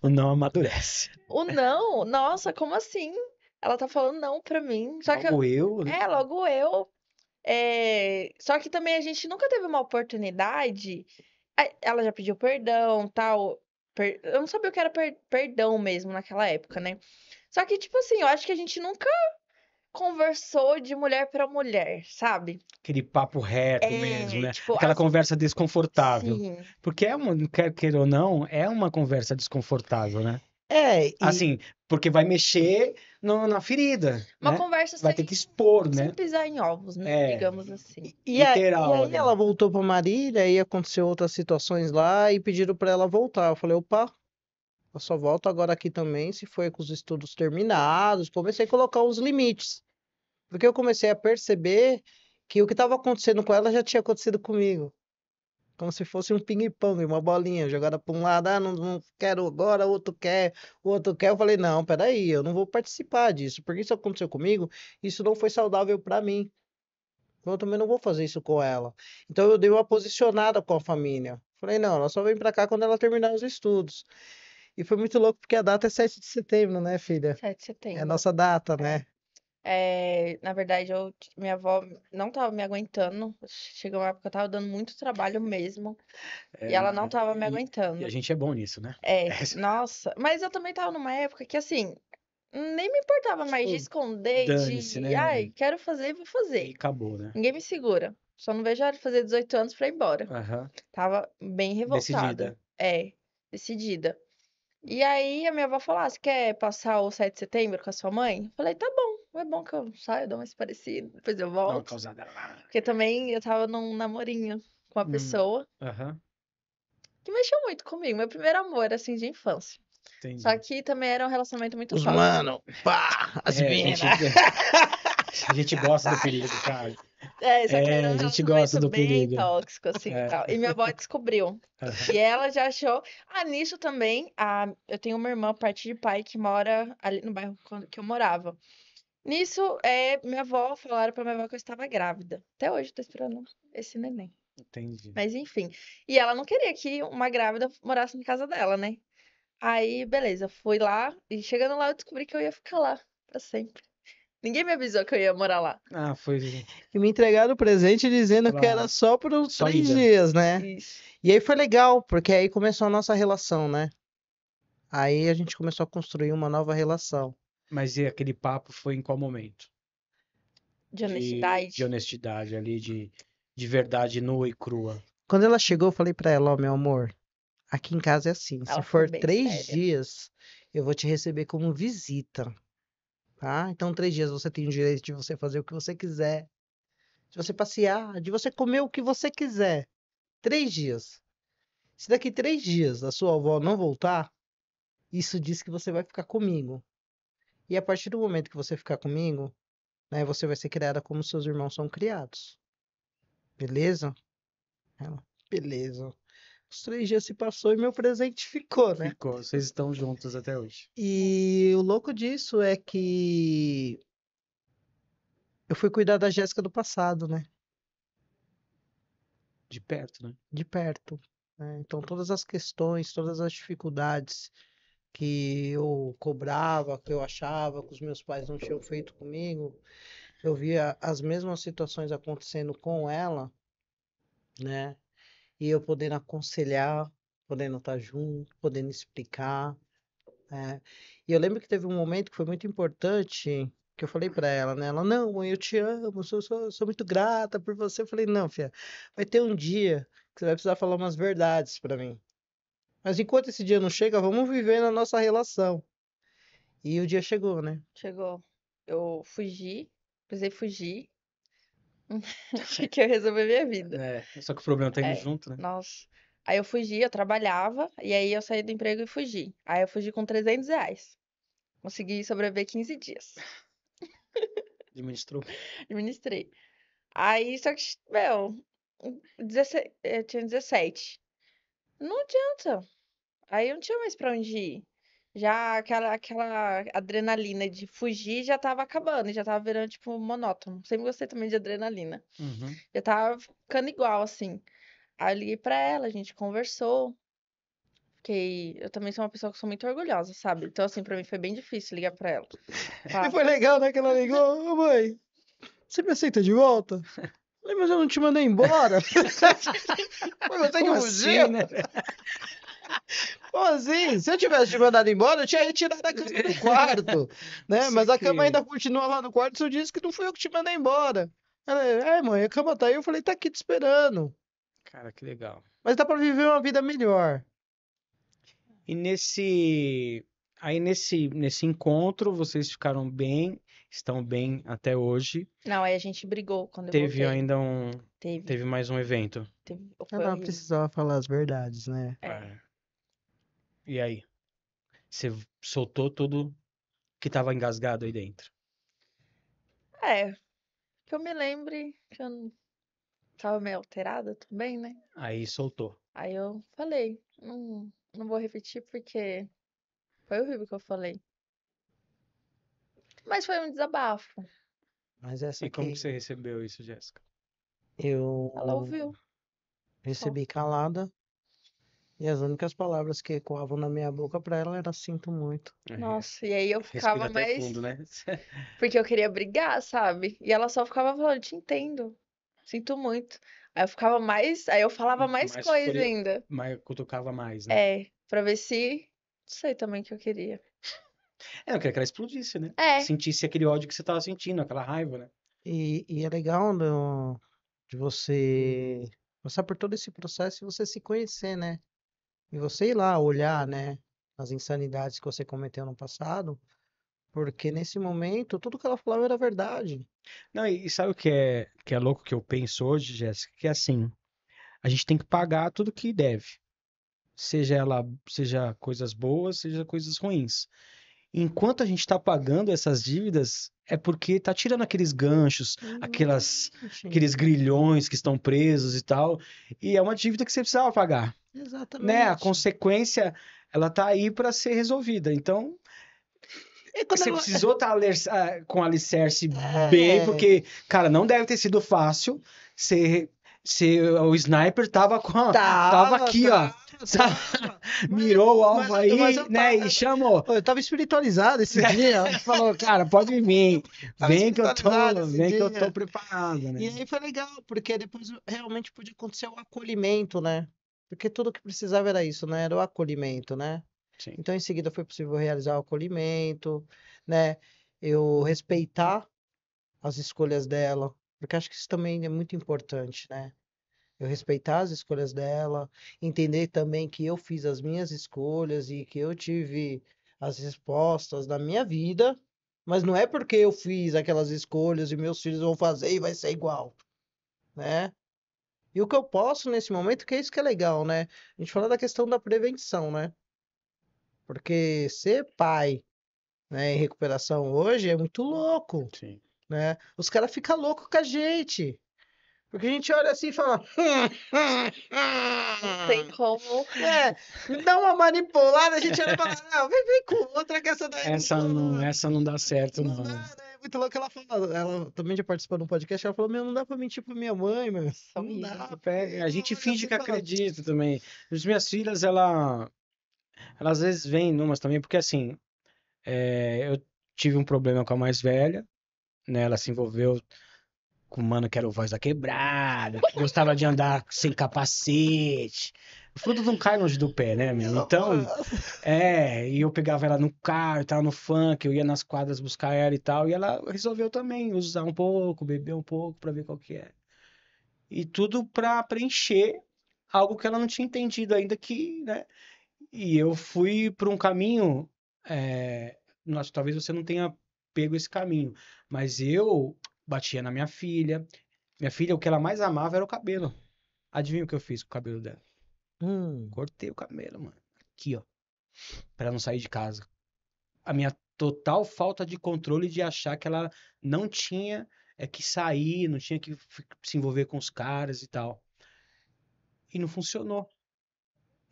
O não amadurece. O não, nossa, como assim? Ela tá falando não pra mim. Só que Logo eu, logo eu. Só que também a gente nunca teve uma oportunidade. Ela já pediu perdão, tal. Eu não sabia o que era perdão mesmo naquela época, né? Só que, tipo assim, eu acho que a gente nunca conversou de mulher pra mulher, sabe? aquele papo reto mesmo, É, né? tipo, Aquela conversa desconfortável. sim. Porque quer queira ou não, é uma conversa desconfortável, né? É, e, Assim, porque vai mexer na ferida, Uma né? conversa Vai ter que expor, sem né? pisar em ovos, né? É, Digamos assim. e literal aí ali. ela voltou para Marília e aconteceu outras situações lá e pediram para ela voltar. Eu falei, opa, eu só volto agora aqui também se foi com os estudos terminados. Comecei a colocar os limites. Porque eu comecei a perceber que o que estava acontecendo com ela já tinha acontecido comigo. Como se fosse um ping-pong, uma bolinha jogada para um lado, ah, não, não quero agora, o outro quer. Eu falei, não, peraí, eu não vou participar disso, porque isso aconteceu comigo, isso não foi saudável para mim. Então eu também não vou fazer isso com ela. Então eu dei uma posicionada com a família. Falei, não, ela só vem para cá quando ela terminar os estudos. E foi muito louco porque a data é 7 de setembro, né, filha? 7 de É a setembro. nossa data, É. né? Na verdade, minha avó não tava me aguentando. Chegou uma época que eu tava dando muito trabalho mesmo. E ela não tava me E a aguentando. gente é bom nisso, né? Nossa. Mas eu também tava numa época que, assim, nem me importava mais de Pô, esconder, dane-se, de, né? ai, quero fazer, vou E fazer. acabou, né? Ninguém me segura. Só não vejo a hora de fazer 18 anos pra ir embora. Aham. Tava bem revoltada. Decidida. Decidida. E aí a minha avó falou: ah, você quer passar o 7 de setembro com a sua mãe? Eu falei, tá bom, é bom que eu saio, dou mais parecido, depois eu Dá uma volto. causada lá. Porque também eu tava num namorinho com uma pessoa Aham, que mexeu muito comigo, meu primeiro amor, assim, de infância. Só entendi. que também era um relacionamento muito Os tóxico. mano, pá, as É, minas. a gente gosta do perigo, cara. Só que era É, um a gente gosta relacionamento do bem perigo. tóxico, assim, e É. tal. E minha avó descobriu. Aham. E ela já achou. Ah, nisso também, eu tenho uma irmã, parte de pai, que mora ali no bairro que eu morava. Nisso, minha avó, falaram pra minha avó que eu estava grávida. Até hoje eu tô esperando esse neném. Entendi. Mas enfim. E ela não queria que uma grávida morasse na casa dela, né? Aí, beleza, fui lá e chegando lá eu descobri que eu ia ficar lá pra sempre. Ninguém me avisou que eu ia morar lá. Ah, foi. E me entregaram o presente dizendo que era Claro. só por uns Só 3 ida. dias, né? Isso. E aí foi legal, porque aí começou a nossa relação, né? Aí a gente começou a construir uma nova relação. Mas e aquele papo foi em qual momento? De De honestidade. honestidade ali, de verdade nua e crua. Quando ela chegou, eu falei pra ela, ó, meu amor, aqui em casa é assim, se Ela foi for bem 3 séria. dias, eu vou te receber como visita, tá? Então 3 dias você tem o direito de você fazer o que você quiser, de você passear, de você comer o que você quiser. 3 dias. Se daqui 3 dias a sua avó não voltar, isso diz que você vai ficar comigo. E a partir do momento que você ficar comigo, né, você vai ser criada como seus irmãos são criados. Beleza? Ela, beleza. Os 3 dias se passou e meu presente ficou, né? Ficou. Vocês estão juntos até hoje. E o louco disso é que eu fui cuidar da Jéssica do passado, né? De perto, né? De perto. Né? Então, todas as questões, todas as dificuldades que eu cobrava, que eu achava que os meus pais não tinham feito comigo, eu via as mesmas situações acontecendo com ela, né? E eu podendo aconselhar, podendo estar junto, podendo explicar, né? E eu lembro que teve um momento que foi muito importante, que eu falei pra ela, né? Ela, não, mãe, eu te amo, sou muito grata por você. Eu falei, não, filha, vai ter um dia que você vai precisar falar umas verdades pra mim. Mas enquanto esse dia não chega, vamos viver na nossa relação. E o dia chegou, né? Chegou. Eu fugi. Precisei fugir. Porque eu resolvi minha vida. É, só que o problema tá indo É, junto, né? nossa. Aí eu fugi, eu trabalhava, e aí eu saí do emprego e fugi. Aí eu fugi com R$ 300. Consegui sobreviver 15 dias. Administrou. Administrei. Aí, só que, meu, 16, eu tinha 17. Não adianta. Aí eu não tinha mais pra onde ir. Já aquela adrenalina de fugir já tava acabando, já tava virando, tipo, monótono. Sempre gostei também de adrenalina. Uhum. Já tava ficando igual, assim. Aí eu liguei pra ela, a gente conversou. Fiquei. Eu também sou uma pessoa que sou muito orgulhosa, sabe? Então, assim, pra mim foi bem difícil ligar pra ela. E Falar, foi legal, né? Que ela ligou, ô mãe, você me aceita de volta? Eu falei, mas eu não te mandei embora. Foi você que Como assim, fugiu? né? Como assim? Se eu tivesse te mandado embora, eu tinha retirado a cama do quarto, né? Mas a cama Saquei. ainda continua lá no quarto, você disse que não fui eu que te mandei embora. Ela, mãe, a cama tá aí. Eu falei, tá aqui te esperando. Cara, que legal. Mas dá pra viver uma vida melhor. E nesse encontro, vocês ficaram bem, estão bem até hoje. não, aí a gente brigou quando eu Teve voltei. ainda Teve, teve mais um evento. foi Ela horrível. precisava falar as verdades, né? É. É. E aí? Você soltou tudo que tava engasgado aí dentro. Que eu me lembre que eu tava meio alterada também, né? Aí soltou. Aí eu falei, não vou repetir porque foi horrível o que eu falei. Mas foi um desabafo. Mas essa E como que aqui você recebeu isso, Jéssica? Ela eu ouviu, só. recebi calada, E as únicas palavras que ecoavam na minha boca pra ela era sinto muito. Nossa, e aí eu Respira ficava até mais. fundo, né? Porque eu queria brigar, sabe? E ela só ficava falando, te entendo. Sinto muito. Aí eu ficava mais. Aí eu falava mais Mais coisa ainda. mais cutucava mais, né? É, pra ver se. Não sei também o que eu queria. É, eu queria que ela explodisse, né? É. Sentisse aquele ódio que você tava sentindo, aquela raiva, né? E é legal de você passar por todo esse processo e você se conhecer, né? E você ir lá olhar, né, as insanidades que você cometeu no passado, porque nesse momento tudo que ela falava era verdade. Não, e sabe o que é louco que eu penso hoje, Jéssica? Que é assim, a gente tem que pagar tudo que deve. Seja coisas boas, seja coisas ruins. Enquanto a gente está pagando essas dívidas, é porque tá tirando aqueles ganchos, aqueles Exatamente. grilhões que estão presos e tal, e é uma dívida que você precisava pagar, né? A Exatamente. consequência, ela tá aí para ser resolvida. Então, E quando você ela... precisou estar com alicerce bem, É, porque, cara, não deve ter sido fácil ser, o sniper tava tava, aqui, ó. tava, tava. Mirou o alvo Mas aí, eu né? tava, E chamou. eu tava espiritualizado esse dia. Falou, cara, pode vir. Tava espiritualizado esse Vem que eu tô dia. preparado, E né? aí foi legal, porque depois realmente podia acontecer o acolhimento, né? Porque tudo que precisava era isso, né? Era o acolhimento, né? Sim. Então, em seguida, foi possível realizar o acolhimento, né? Eu respeitar as escolhas dela, porque acho que isso também é muito importante, né? Eu respeitar as escolhas dela, entender também que eu fiz as minhas escolhas e que eu tive as respostas da minha vida, mas não é porque eu fiz aquelas escolhas e meus filhos vão fazer e vai ser igual, né? E o que eu posso nesse momento, que é isso que é legal, né? A gente fala da questão da prevenção, né? Porque ser pai, né, em recuperação hoje é muito louco, Sim. né? Os caras ficam loucos com a gente. Porque a gente olha assim e fala. Não tem como. É, dá uma manipulada, a gente olha e fala, não, vem com outra que essa daí não cola. Essa não dá certo, Não não. dá, né? É muito louco ela fala. Ela também já participou de um podcast, ela falou, meu, não dá pra mentir pra minha mãe, meu. Nossa, Não horrível. dá, porque A ela gente olha finge assim e que fala, acredita também. As minhas filhas, ela às vezes vem numas também, porque assim, eu tive um problema com a mais velha, né? Ela se envolveu com um mano que era o voz da quebrada, que gostava de andar sem capacete. O fruto não cai longe do pé, né, meu? Então, e eu pegava ela no carro, tava no funk, eu ia nas quadras buscar ela e tal, e ela resolveu também usar um pouco, beber um pouco pra ver qual que é. E tudo pra preencher algo que ela não tinha entendido ainda que, né? E eu fui por um caminho, nossa, talvez você não tenha pego esse caminho, mas eu batia na minha filha. Minha filha, o que ela mais amava era o cabelo. Adivinha o que eu fiz com o cabelo dela? hum, Cortei o cabelo, mano. Aqui, ó, pra ela não sair de casa. A minha total falta de controle de achar que ela não tinha que sair, não tinha que se envolver com os caras e tal. E não funcionou,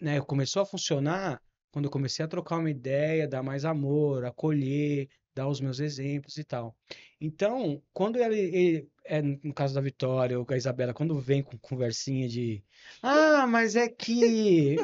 né? Começou a funcionar quando eu comecei a trocar uma ideia, dar mais amor, acolher, dar os meus exemplos e tal. Então, quando no caso da Vitória ou da Isabela, quando vem com conversinha de, mas é que,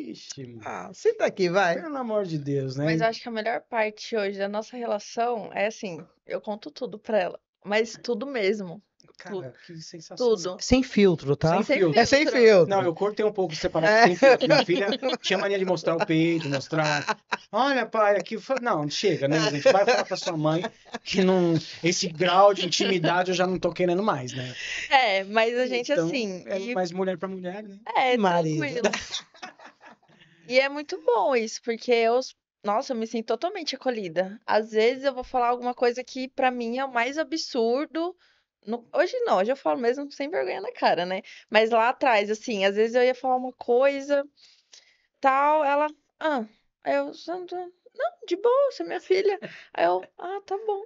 ixi, senta aqui, vai. pelo amor de Deus, Mas né? eu acho que a melhor parte hoje da nossa relação é assim, eu conto tudo pra ela. Mas tudo mesmo. Tudo. Cara, que sensacional. Tudo. Sem filtro, Sem tá? Sem É filtro. sem filtro. Não, filtro. eu cortei um pouco separado É. sem filtro. Minha filha tinha mania de mostrar o peito, mostrar. Olha, pai, aqui. Não, chega, né, gente? Vai falar pra sua mãe que não. Esse grau de intimidade eu já não tô querendo mais, né? É, mas a gente Então, assim, é mais mulher pra mulher, né? Marisa. tranquilo. E é muito bom isso, porque nossa, eu me sinto totalmente acolhida. Às vezes eu vou falar alguma coisa que pra mim é o mais absurdo. Hoje não, hoje eu falo mesmo sem vergonha na cara, né? Mas lá atrás, assim, às vezes eu ia falar uma coisa, tal, ela, aí eu, não, de boa, você é minha filha. Aí eu, tá bom.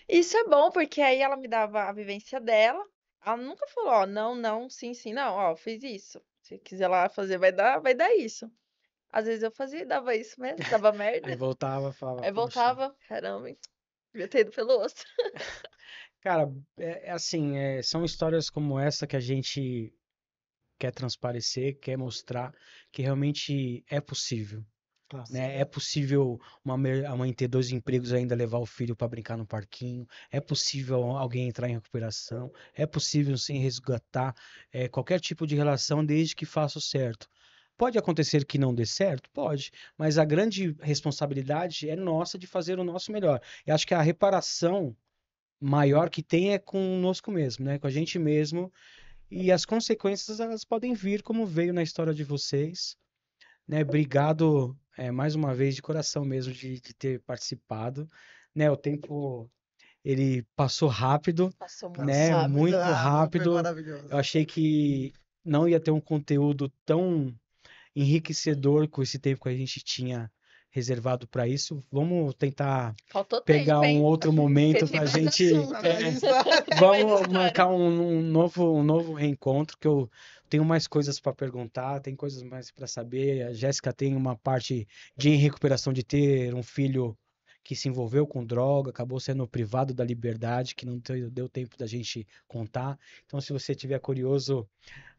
Isso é bom, porque aí ela me dava a vivência dela. Ela nunca falou, ó, não, não, sim, sim, não, ó, fiz isso. Se quiser lá fazer, vai dar isso. Às vezes eu fazia e dava isso mesmo, dava Aí merda. voltava, falava, Aí puxa. voltava, caramba, hein, devia ter ido pelo osso. Cara, assim, são histórias como essa que a gente quer transparecer, quer mostrar que realmente é possível, né? É possível a mãe ter 2 empregos e ainda levar o filho para brincar no parquinho. É possível alguém entrar em recuperação. É possível sim resgatar qualquer tipo de relação desde que faça o certo. Pode acontecer que não dê certo? Pode, mas a grande responsabilidade é nossa de fazer o nosso melhor. E acho que a reparação maior que tem é conosco mesmo, né? Com a gente mesmo. E as consequências elas podem vir como veio na história de vocês, né? Obrigado, mais uma vez de coração mesmo de ter participado, né? O tempo ele passou rápido, Passou muito né? rápido. Muito Foi rápido. maravilhoso. Eu achei que não ia ter um conteúdo tão enriquecedor com esse tempo que a gente tinha reservado para isso. Vamos tentar Faltou pegar tempo, um hein? outro Porque momento tem para a mais gente. assunto. Tem mais Vamos história. marcar um novo reencontro, que eu tenho mais coisas para perguntar, tem coisas mais para saber. A Jéssica tem uma parte de recuperação de ter um filho que se envolveu com droga, acabou sendo privado da liberdade, que não deu tempo da gente contar. Então, se você tiver curioso,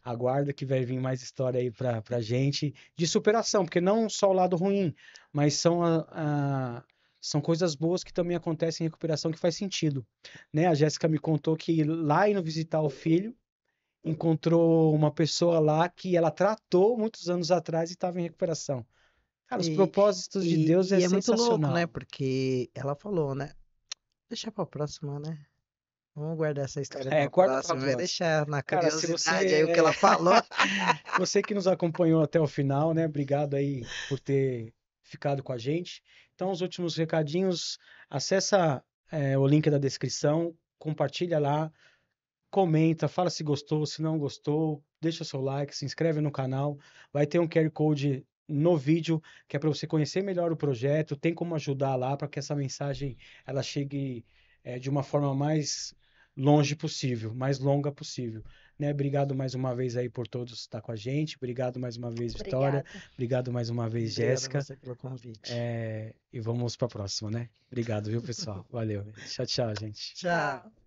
aguarda que vai vir mais história aí pra gente de superação, porque não só o lado ruim, mas são coisas boas que também acontecem em recuperação que faz sentido, né? A Jéssica me contou que lá indo visitar o filho, encontrou uma pessoa lá que ela tratou muitos anos atrás e estava em recuperação. Cara, os E, propósitos de Deus é e é muito louco, né? sensacional. Porque ela falou, né? Deixa pra próxima, né? Vamos guardar essa história pra Guarda pra próxima. Vai próxima. deixar na Cara, se curiosidade aí o que você ela falou. você que nos acompanhou até o final, né? Obrigado aí por ter ficado com a gente. Então, os últimos recadinhos, acessa o link da descrição, compartilha lá, comenta, fala se gostou, se não gostou, deixa seu like, se inscreve no canal. Vai ter um QR Code no vídeo que é para você conhecer melhor o projeto, tem como ajudar lá para que essa mensagem ela chegue de uma forma mais longe possível, mais longa possível, né? Obrigado mais uma vez aí por todos estar com a gente. Obrigado mais uma vez, Vitória. Obrigada. Obrigado mais uma vez, Obrigado a Jéssica. você pelo convite. E vamos para a próxima, né? Obrigado, viu, pessoal? Valeu. Tchau, tchau, gente. Tchau. Tchau.